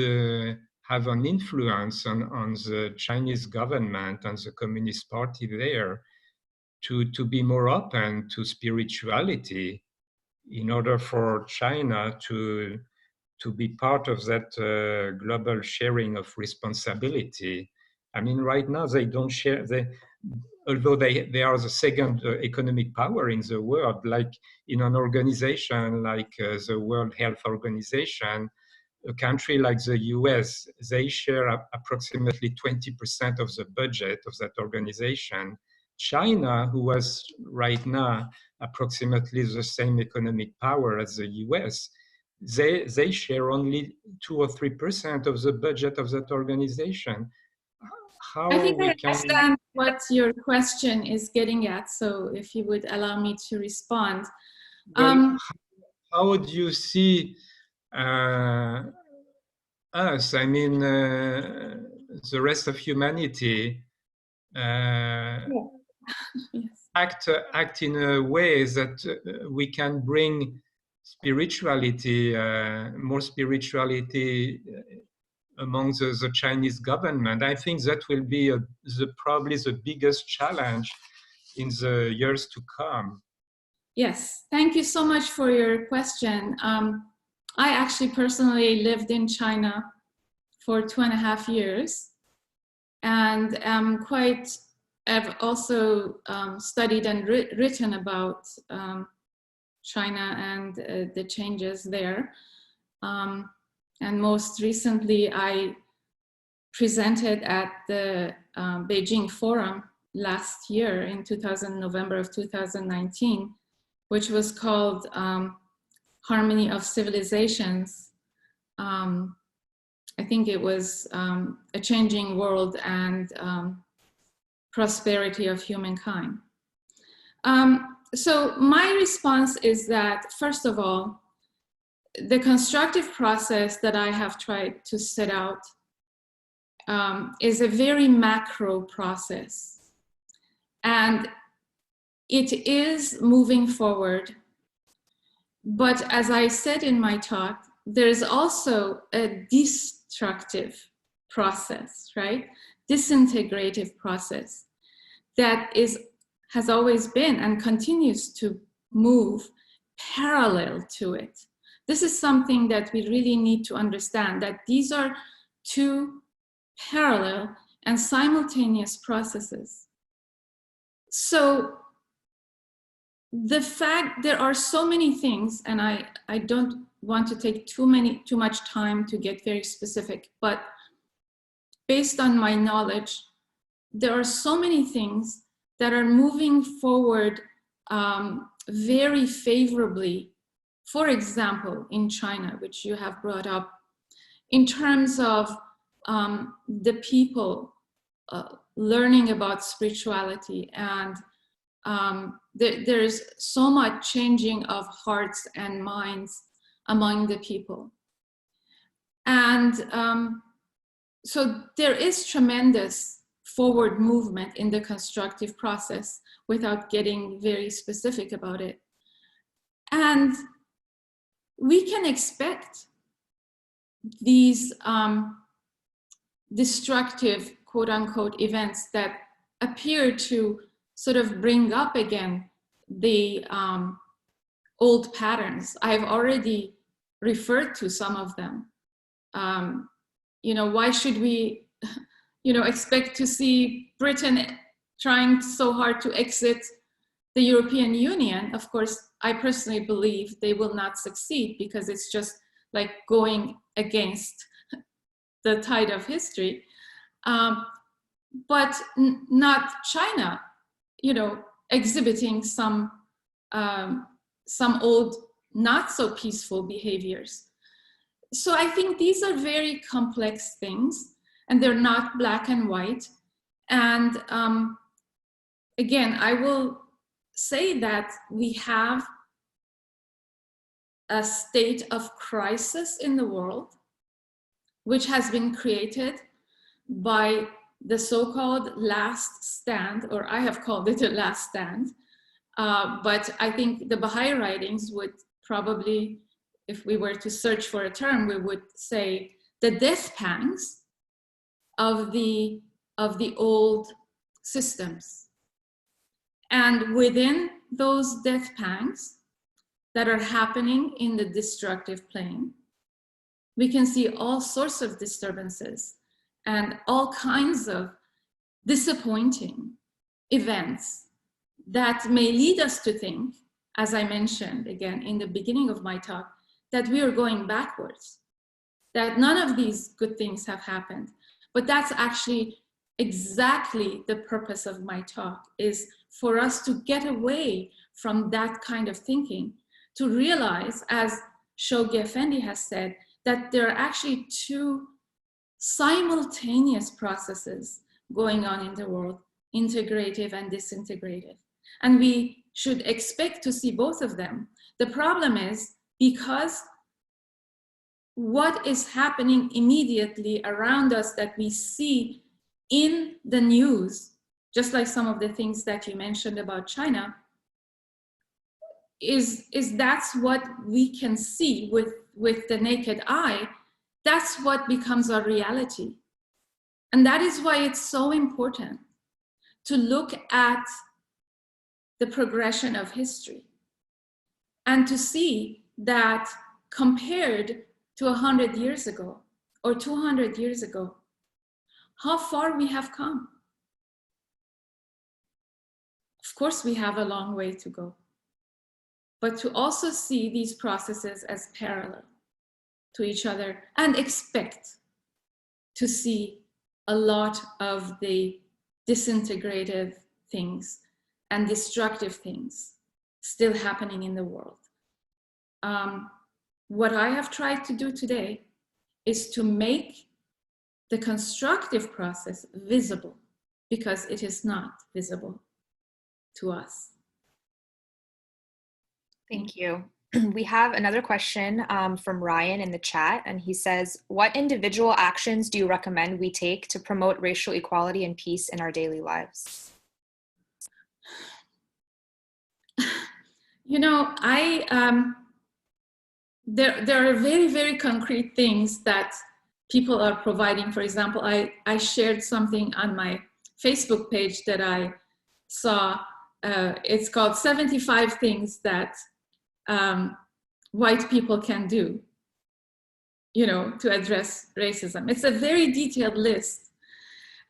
have an influence on the Chinese government and the Communist Party there to be more open to spirituality in order for China to be part of that global sharing of responsibility. Right now they don't share, although they are the second economic power in the world, like in an organization like the World Health Organization, a country like the US, they share approximately 20% of the budget of that organization. China, who has right now approximately the same economic power as the US, they share only 2 or 3% of the budget of that organization. How I think we I understand what your question is getting at, so if you would allow me to respond. Well, how would you see us, the rest of humanity, Yes. act in a way that we can bring spirituality, more spirituality among the Chinese government? I think that will be probably the biggest challenge in the years to come. Yes, thank you so much for your question. I actually personally lived in China for 2.5 years, and I've also studied and written about China and the changes there. And most recently, I presented at the Beijing Forum last year in November of 2019, which was called Harmony of Civilizations. I think it was a changing world and prosperity of humankind. So my response is that, first of all, the constructive process that I have tried to set out is a very macro process. And it is moving forward. But as I said in my talk, there's also a destructive process, right? Disintegrative process that has always been and continues to move parallel to it. This is something that we really need to understand, that these are two parallel and simultaneous processes. So the fact there are so many things, and I don't want to take too much time to get very specific, but based on my knowledge, there are so many things that are moving forward very favorably. For example, in China, which you have brought up, in terms of the people learning about spirituality and there's so much changing of hearts and minds among the people. And so there is tremendous forward movement in the constructive process without getting very specific about it. And we can expect these destructive, quote unquote, events that appear to sort of bring up again the old patterns. I've already referred to some of them. Why should we, expect to see Britain trying so hard to exit the European Union? Of course, I personally believe they will not succeed because it's just like going against the tide of history. But not China, exhibiting some old, not so peaceful behaviors. So I think these are very complex things, and they're not black and white. And again, I will say that we have a state of crisis in the world, which has been created by the so-called last stand, or I have called it a last stand. But I think the Baha'i writings would probably, if we were to search for a term, we would say the death pangs of the old systems. And within those death pangs that are happening in the destructive plane, we can see all sorts of disturbances and all kinds of disappointing events that may lead us to think, as I mentioned again in the beginning of my talk, that we are going backwards, that none of these good things have happened. But that's actually exactly the purpose of my talk, is for us to get away from that kind of thinking, to realize, as Shoghi Effendi has said, that there are actually two simultaneous processes going on in the world, integrative and disintegrative. And we should expect to see both of them. The problem is, because what is happening immediately around us that we see in the news, just like some of the things that you mentioned about China, is that's what we can see with the naked eye. That's what becomes our reality. And that is why it's so important to look at the progression of history and to see that compared to 100 years ago or 200 years ago, how far we have come. Of course, we have a long way to go, but to also see these processes as parallel to each other and expect to see a lot of the disintegrative things and destructive things still happening in the world. What I have tried to do today is to make the constructive process visible, because it is not visible to us. Thank you. We have another question from Ryan in the chat, and he says, what individual actions do you recommend we take to promote racial equality and peace in our daily lives? There are very, very concrete things that people are providing. For example, I shared something on my Facebook page that I saw. It's called 75 Things That White People Can Do, to address racism. It's a very detailed list.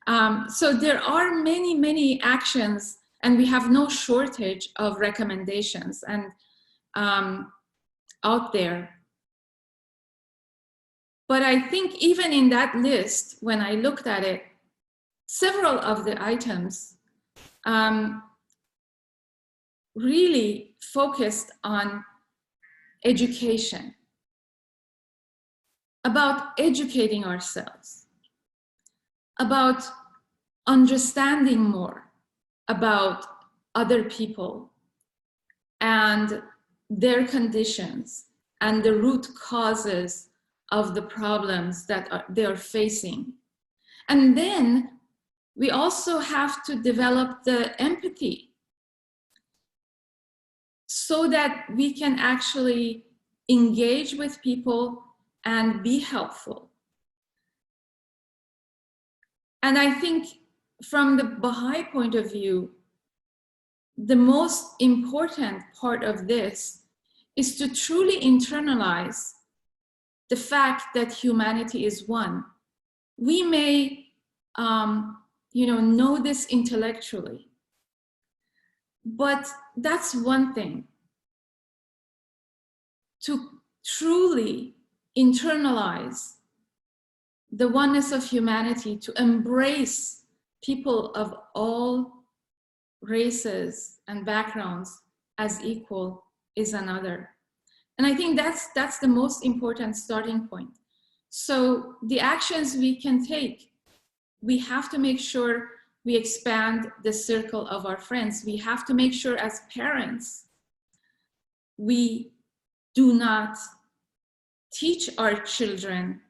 So there are many, many actions, and we have no shortage of recommendations and out there. But I think even in that list, when I looked at it, several of the items really focused on education, about educating ourselves, about understanding more about other people and their conditions and the root causes of the problems that they are facing. And then we also have to develop the empathy so that we can actually engage with people and be helpful. And I think from the Baha'i point of view, the most important part of this is to truly internalize the fact that humanity is one. We may know this intellectually, but that's one thing. To truly internalize the oneness of humanity, to embrace people of all races and backgrounds as equal is another. And I think that's the most important starting point. So the actions we can take, we have to make sure we expand the circle of our friends. We have to make sure as parents, we do not teach our children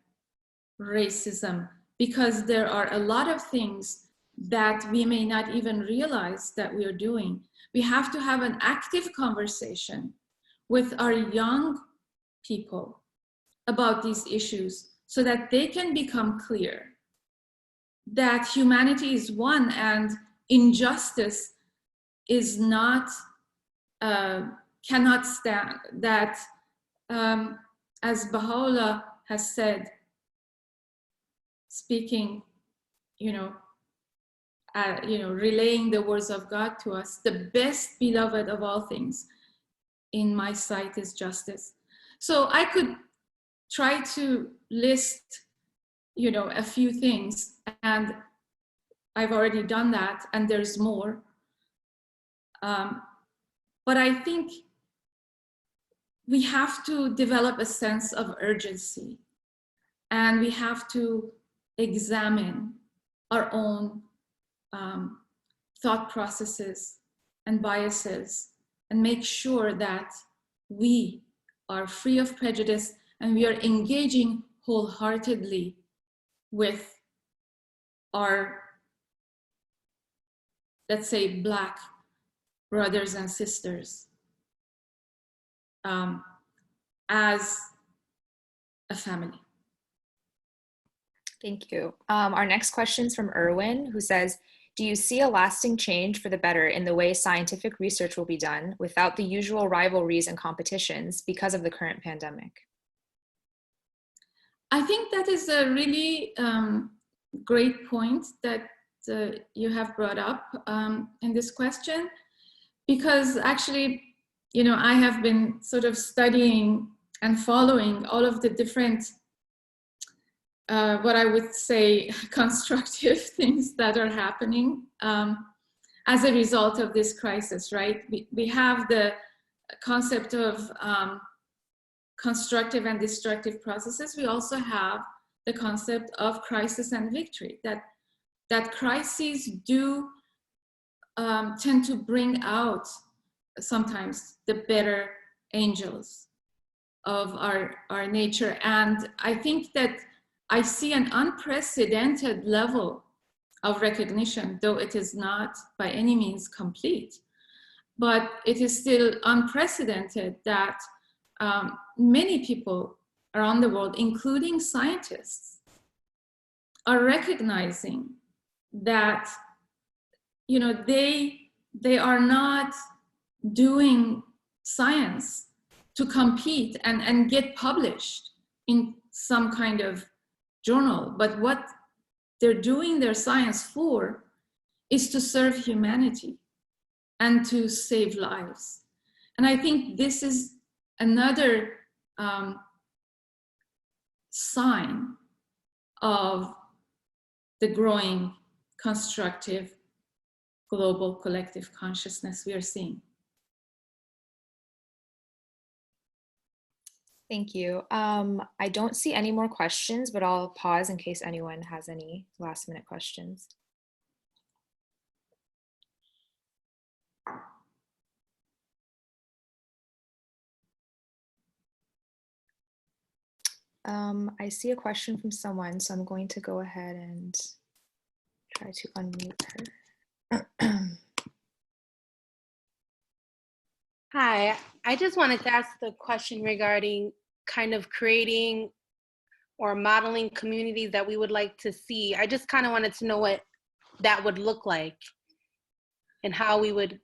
racism, because there are a lot of things that we may not even realize that we are doing. We have to have an active conversation with our young people about these issues so that they can become clear that humanity is one and injustice is not, cannot stand. That as Baha'u'llah has said, speaking, relaying the words of God to us, the best beloved of all things in my sight is justice. So I could try to list, a few things, and I've already done that, and there's more. But I think we have to develop a sense of urgency, and we have to examine our own thought processes and biases and make sure that we are free of prejudice and we are engaging wholeheartedly with our, let's say, Black brothers and sisters as a family. Thank you. Our next question is from Erwin, who says, do you see a lasting change for the better in the way scientific research will be done without the usual rivalries and competitions because of the current pandemic? I think that is a really great point that you have brought up in this question, because actually, I have been sort of studying and following all of the different what I would say constructive things that are happening as a result of this crisis, right? We have the concept of constructive and destructive processes. We also have the concept of crisis and victory, that crises do tend to bring out sometimes the better angels of our nature. And I think that I see an unprecedented level of recognition, though it is not by any means complete, but it is still unprecedented that many people around the world, including scientists, are recognizing that they are not doing science to compete and get published in some kind of journal, but what they're doing their science for is to serve humanity and to save lives. And I think this is another sign of the growing constructive global collective consciousness we are seeing. Thank you. I don't see any more questions, but I'll pause in case anyone has any last minute questions. I see a question from someone, so I'm going to go ahead and try to unmute her. Hi, I just wanted to ask the question regarding kind of creating or modeling communities that we would like to see. I just kind of wanted to know what that would look like and how we would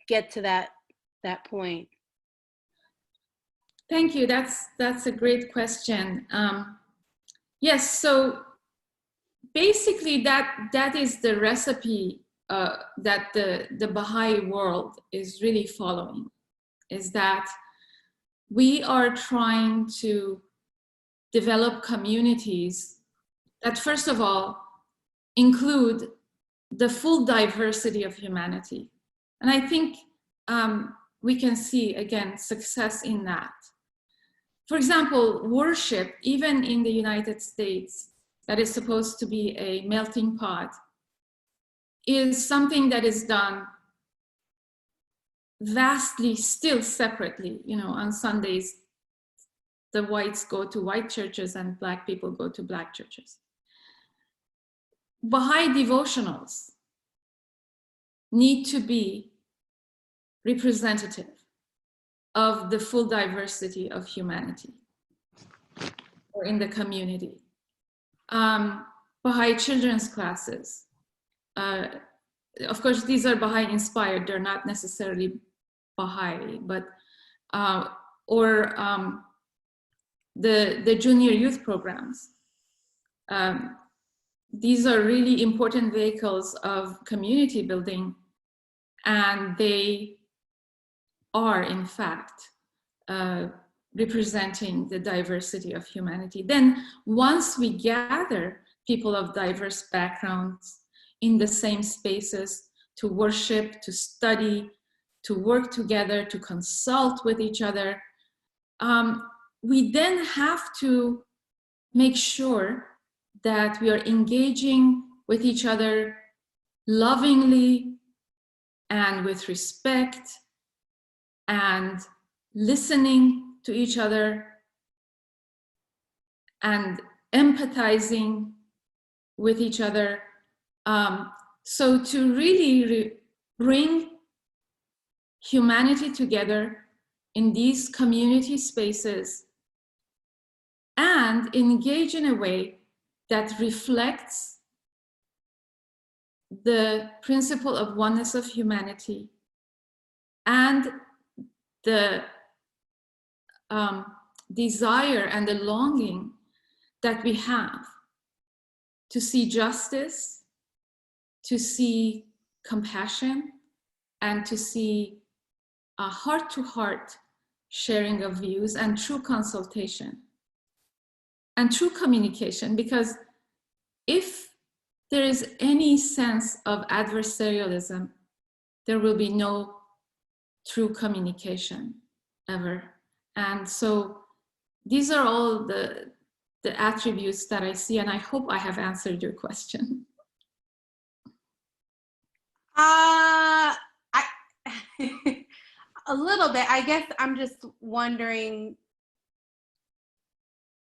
get to that point. Thank you. That's a great question. Yes, so basically that is the recipe that the Baha'i world is really following, is that we are trying to develop communities that, first of all, include the full diversity of humanity. And I think we can see, again, success in that. For example, worship, even in the United States, that is supposed to be a melting pot, is something that is done vastly still separately. You know, on Sundays, the whites go to white churches and Black people go to Black churches. Baha'i devotionals need to be representative of the full diversity of humanity or in the community. Baha'i children's classes. Of course, these are Baha'i inspired, they're not necessarily Baha'i, but, the junior youth programs. These are really important vehicles of community building, and they are, in fact, representing the diversity of humanity. Then, once we gather people of diverse backgrounds in the same spaces to worship, to study, to work together, to consult with each other, we then have to make sure that we are engaging with each other lovingly and with respect and listening to each other and empathizing with each other. So to really bring humanity together in these community spaces and engage in a way that reflects the principle of oneness of humanity and the desire and the longing that we have to see justice, to see compassion, and to see a heart-to-heart sharing of views and true consultation and true communication. Because if there is any sense of adversarialism, there will be no true communication ever. And so these are all the attributes that I see, and I hope I have answered your question. A little bit. I guess I'm just wondering,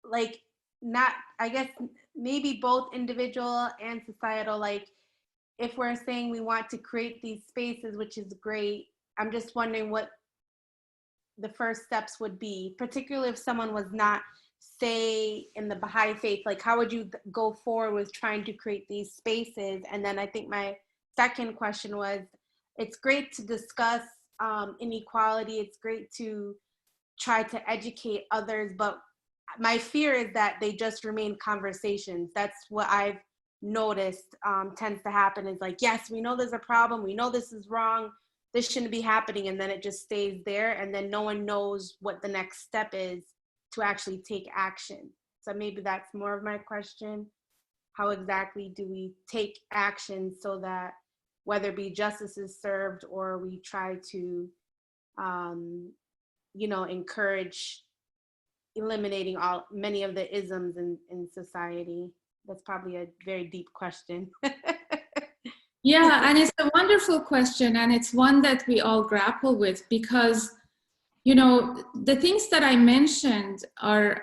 like, not, I guess maybe both individual and societal, like, if we're saying we want to create these spaces, which is great, I'm just wondering what the first steps would be, particularly if someone was not, say, in the Baha'i faith, like, how would you go forward with trying to create these spaces? And then I think my second question was, it's great to discuss inequality, it's great to try to educate others, but my fear is that they just remain conversations. That's what I've noticed tends to happen, is like, yes, we know there's a problem, we know this is wrong, this shouldn't be happening, and then it just stays there, and then no one knows what the next step is to actually take action. So maybe that's more of my question. How exactly do we take action so that whether it be justice is served or we try to, you know, encourage eliminating many of the isms in society? That's probably a very deep question. Yeah, and it's a wonderful question, and it's one that we all grapple with, because you know, the things that I mentioned are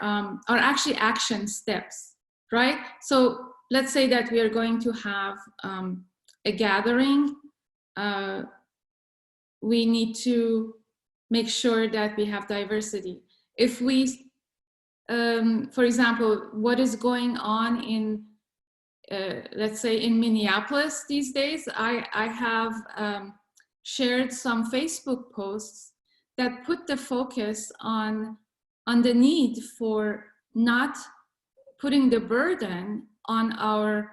actually action steps, right? So let's say that we are going to have a gathering. We need to make sure that we have diversity. If we, for example, what is going on in, let's say in Minneapolis these days, I have shared some Facebook posts that put the focus on the need for not putting the burden on our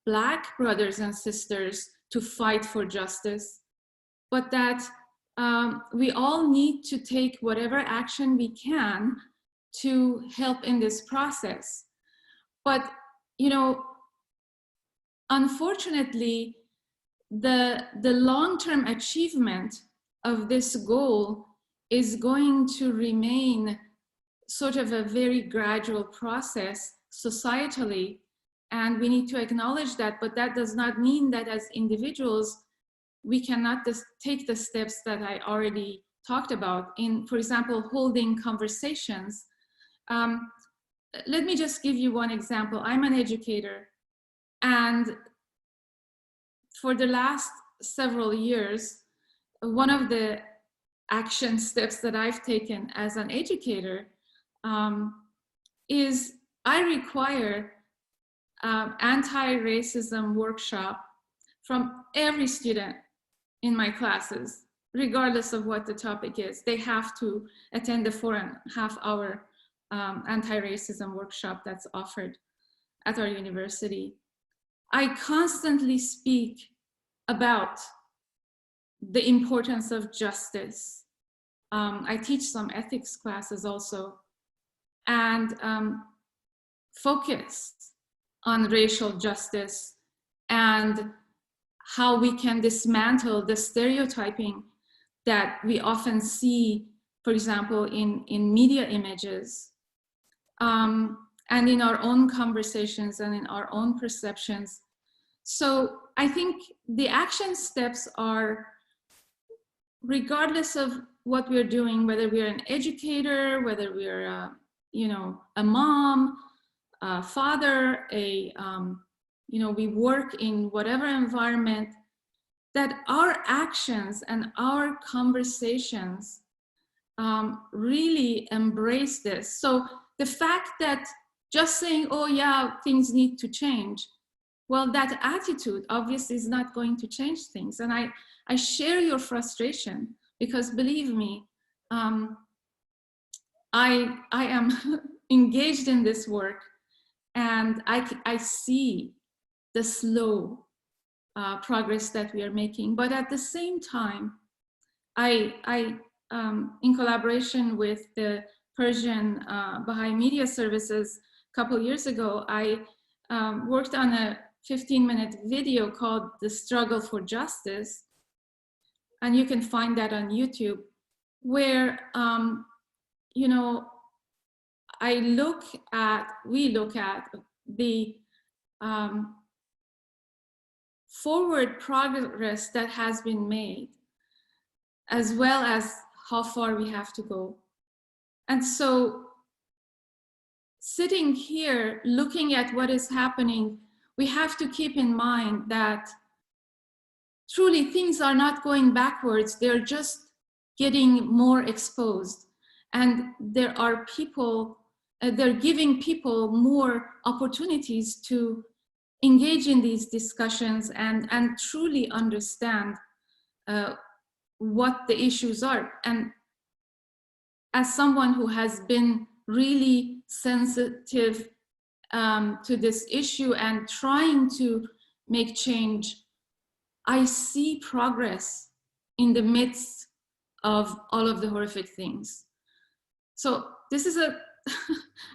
Black brothers and sisters to fight for justice, but that we all need to take whatever action we can to help in this process. But, you know, unfortunately, the long-term achievement of this goal is going to remain sort of a very gradual process societally, and we need to acknowledge that, but that does not mean that as individuals we cannot just take the steps that I already talked about in, for example, holding conversations. Let me just give you one example. I'm an educator, and for the last several years, one of the action steps that I've taken as an educator is I require anti-racism workshop from every student in my classes, regardless of what the topic is. They have to attend the 4.5-hour anti-racism workshop that's offered at our university. I constantly speak about the importance of justice. I teach some ethics classes also, and focus on racial justice and how we can dismantle the stereotyping that we often see, for example, in media images, and in our own conversations and in our own perceptions. So I think the action steps are, regardless of what we're doing, whether we're an educator, whether we're you know, a mom, a father, you know, we work in whatever environment, that our actions and our conversations really embrace this. So the fact that just saying, oh yeah, things need to change, well, that attitude obviously is not going to change things. And I share your frustration, because believe me, I am engaged in this work, and I see the slow progress that we are making. But at the same time, I in collaboration with the Persian Baha'i Media Services a couple years ago, I worked on a 15-minute video called The Struggle for Justice. And you can find that on YouTube, where, you know, we look at the forward progress that has been made, as well as how far we have to go. And so sitting here, looking at what is happening, we have to keep in mind that truly things are not going backwards, they're just getting more exposed. And there are people, they're giving people more opportunities to engage in these discussions and truly understand what the issues are. And as someone who has been really sensitive to this issue and trying to make change, I see progress in the midst of all of the horrific things. So this is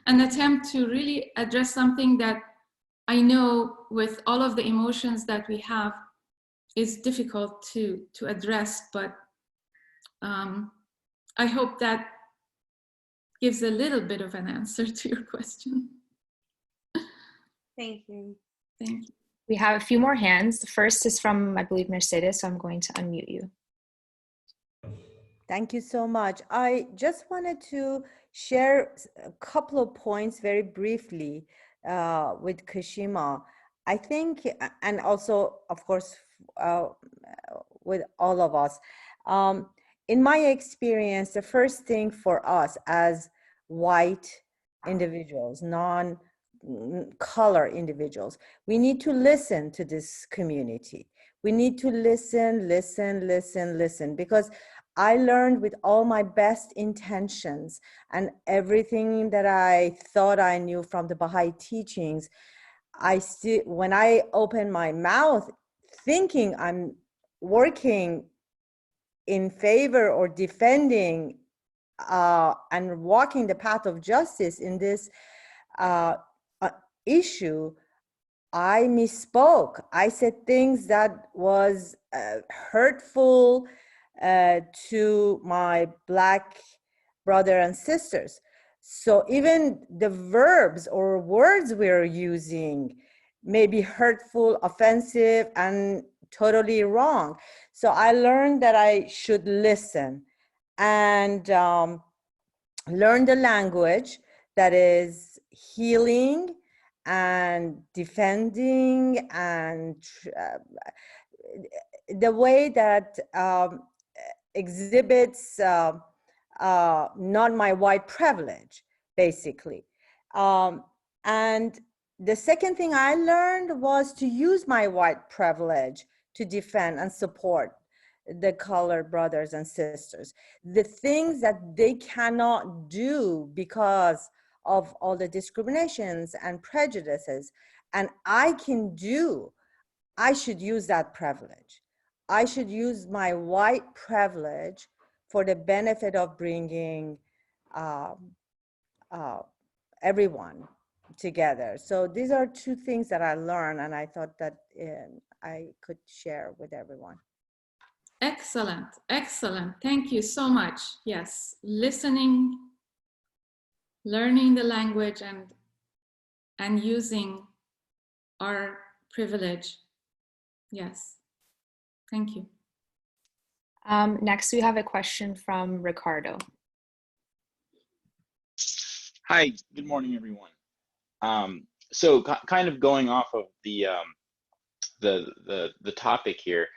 an attempt to really address something that I know, with all of the emotions that we have, is difficult to address, but I hope that gives a little bit of an answer to your question. Thank you. Thank you. We have a few more hands. The first is from, I believe, Mercedes, so I'm going to unmute you. Thank you so much. I just wanted to share a couple of points very briefly with Kashima. I think, and also, of course, with all of us. In my experience, the first thing for us as white individuals, non-color individuals, we need to listen to this community. We need to listen, because I learned with all my best intentions and everything that I thought I knew from the Baha'i teachings, when I open my mouth thinking I'm working in favor or defending and walking the path of justice in this issue, I misspoke. I said things that was hurtful to my Black brother and sisters. So even the verbs or words we're using may be hurtful, offensive, and totally wrong. So I learned that I should listen and learn the language that is healing and defending, and the way that exhibits not my white privilege, basically. And the second thing I learned was to use my white privilege to defend and support the colored brothers and sisters. The things that they cannot do because of all the discriminations and prejudices, and I can do, I should use that privilege. I should use my white privilege for the benefit of bringing everyone together. So these are two things that I learned, and I thought that I could share with everyone. Excellent, excellent. Thank you so much. Yes, listening, learning the language, and using our privilege. Yes, thank you. Next, we have a question from Ricardo. Hi, good morning, everyone. So kind of going off of the topic here,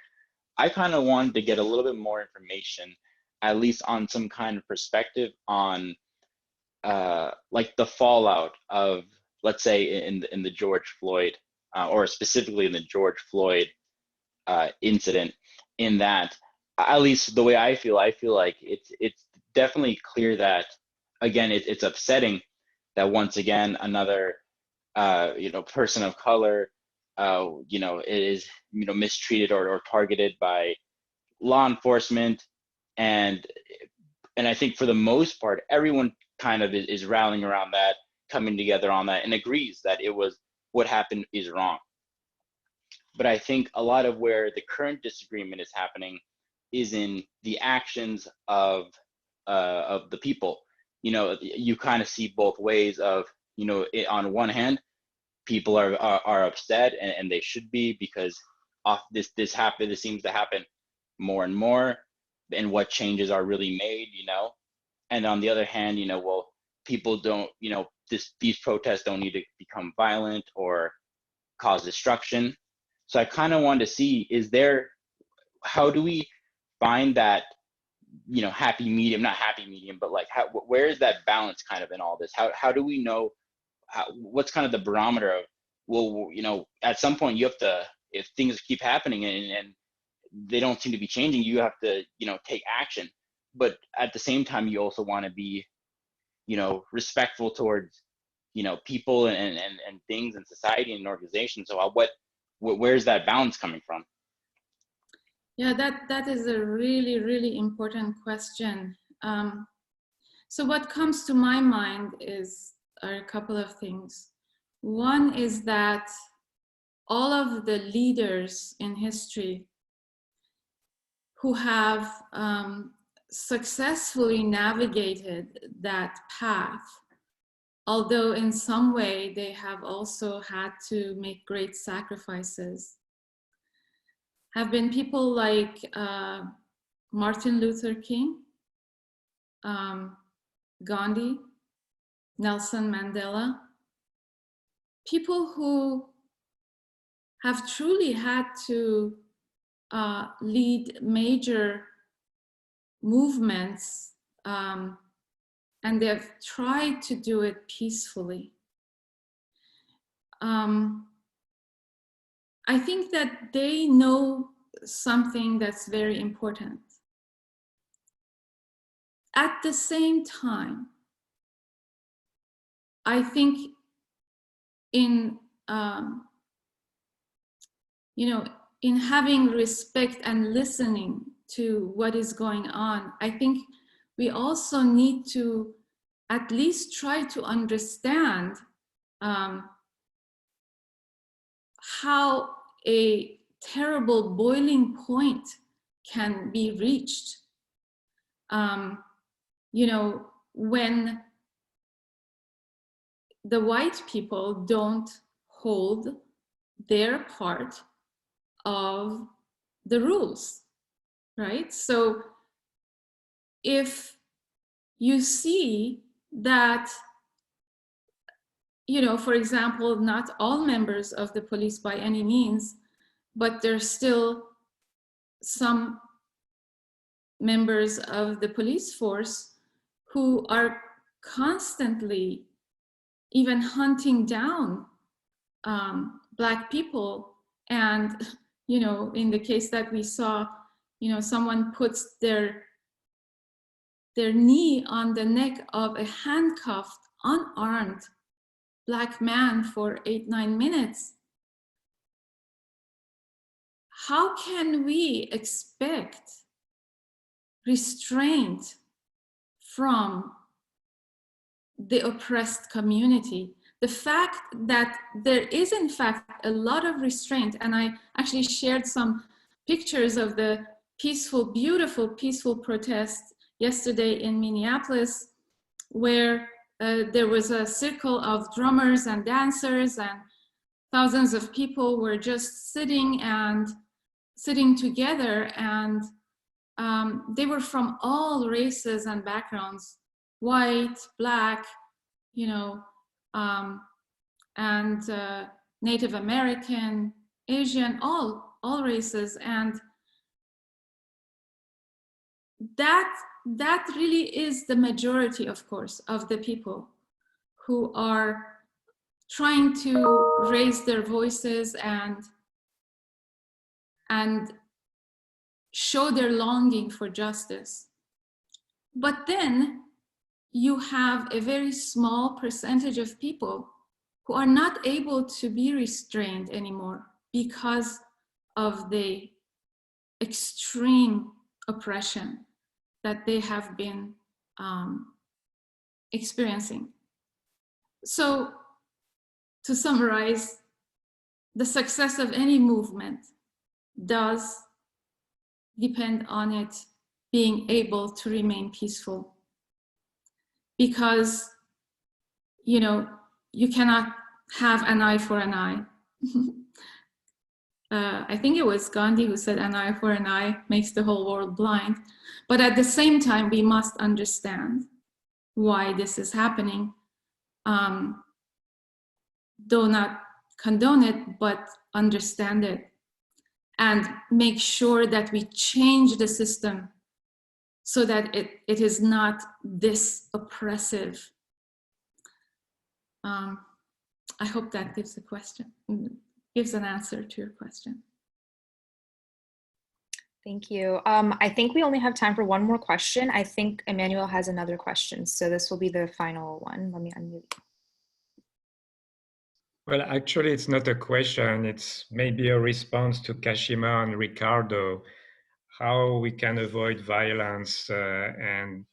I kind of wanted to get a little bit more information, at least on some kind of perspective on like the fallout of, let's say, in the George Floyd, or specifically in the George Floyd incident, in that, at least the way I feel like it's definitely clear that, again, it's upsetting that once again another person of color is mistreated or targeted by law enforcement, and I think for the most part everyone kind of is rallying around that, coming together on that, and agrees that it was, what happened is wrong. But I think a lot of where the current disagreement is happening is in the actions of the people. You kind of see both ways of, on one hand, people are upset, and they should be, because this seems to happen more and more, and what changes are really made, and on the other hand, well, people don't, these protests don't need to become violent or cause destruction. So I kind of wanted to see, how do we find that, happy medium, not happy medium, but like, where is that balance kind of in all this? How do we know, what's kind of the barometer of, well, at some point you have to, if things keep happening and they don't seem to be changing, you have to, take action. But at the same time, you also want to be, respectful towards, people and things and society and organizations. So where's that balance coming from? Yeah, that is a really, really important question. So what comes to my mind are a couple of things. One is that all of the leaders in history who have successfully navigated that path, although in some way they have also had to make great sacrifices, have been people like Martin Luther King, Gandhi, Nelson Mandela, people who have truly had to lead major movements, and they've tried to do it peacefully. I think that they know something that's very important. At the same time, I think in in having respect and listening to what is going on, I think we also need to at least try to understand how a terrible boiling point can be reached. When the white people don't hold their part of the rules, right? So if you see that, for example, not all members of the police by any means, but there's still some members of the police force who are constantly even hunting down Black people. And, in the case that we saw, someone puts their knee on the neck of a handcuffed, unarmed Black man for 8-9 minutes. How can we expect restraint from the oppressed community? The fact that there is in fact a lot of restraint, and I actually shared some pictures of the peaceful, beautiful, peaceful protest yesterday in Minneapolis, where there was a circle of drummers and dancers, and thousands of people were just sitting together, and they were from all races and backgrounds, white, Black, and Native American, Asian, all races. And that really is the majority, of course, of the people who are trying to raise their voices and show their longing for justice. But then you have a very small percentage of people who are not able to be restrained anymore because of the extreme oppression that they have been experiencing. So, to summarize, the success of any movement does depend on it being able to remain peaceful. Because, you cannot have an eye for an eye. I think it was Gandhi who said an eye for an eye makes the whole world blind. But at the same time, we must understand why this is happening. Do not condone it, but understand it. And make sure that we change the system so that it is not this oppressive. I hope that gives an answer to your question. Thank you. I think we only have time for one more question. I think Emmanuel has another question, so this will be the final one. Let me unmute. Well, actually, it's not a question. It's maybe a response to Kashima and Ricardo, how we can avoid violence and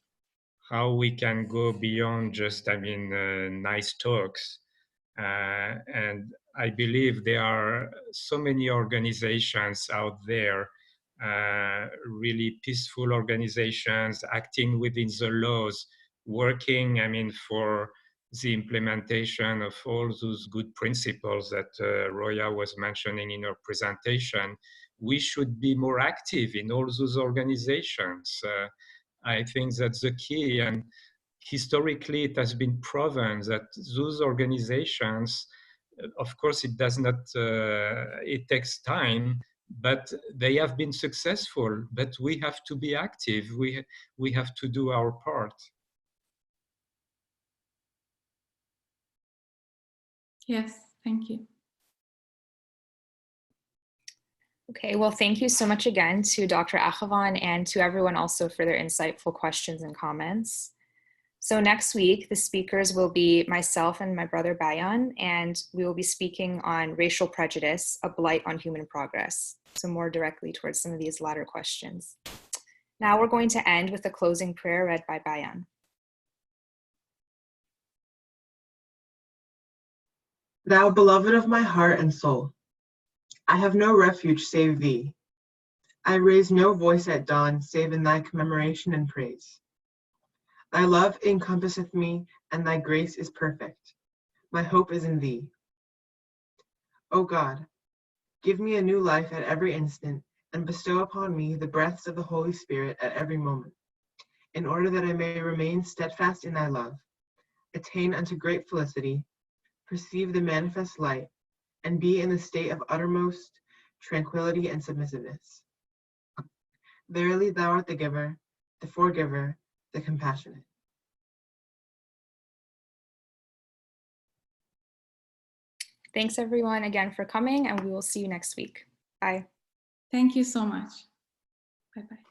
how we can go beyond just, nice talks. And I believe there are so many organizations out there, really peaceful organizations acting within the laws, working, for the implementation of all those good principles that Roya was mentioning in her presentation. We should be more active in all those organizations. I think that's the key. And historically, it has been proven that those organizations, of course, it does not, it takes time, but they have been successful. But we have to be active. We have to do our part. Yes, thank you. Okay, well, thank you so much again to Dr. Akhavan and to everyone also for their insightful questions and comments. So next week, the speakers will be myself and my brother Bayan, and we will be speaking on racial prejudice, a blight on human progress. So more directly towards some of these latter questions. Now we're going to end with a closing prayer read by Bayan. Thou beloved of my heart and soul, I have no refuge save thee. I raise no voice at dawn save in thy commemoration and praise. Thy love encompasseth me, and thy grace is perfect. My hope is in thee. O God, give me a new life at every instant, and bestow upon me the breaths of the Holy Spirit at every moment, in order that I may remain steadfast in thy love, attain unto great felicity, perceive the manifest light, and be in the state of uttermost tranquility and submissiveness. Verily thou art the giver, the forgiver, the compassionate. Thanks everyone again for coming, and we will see you next week. Bye. Thank you so much. Bye-bye.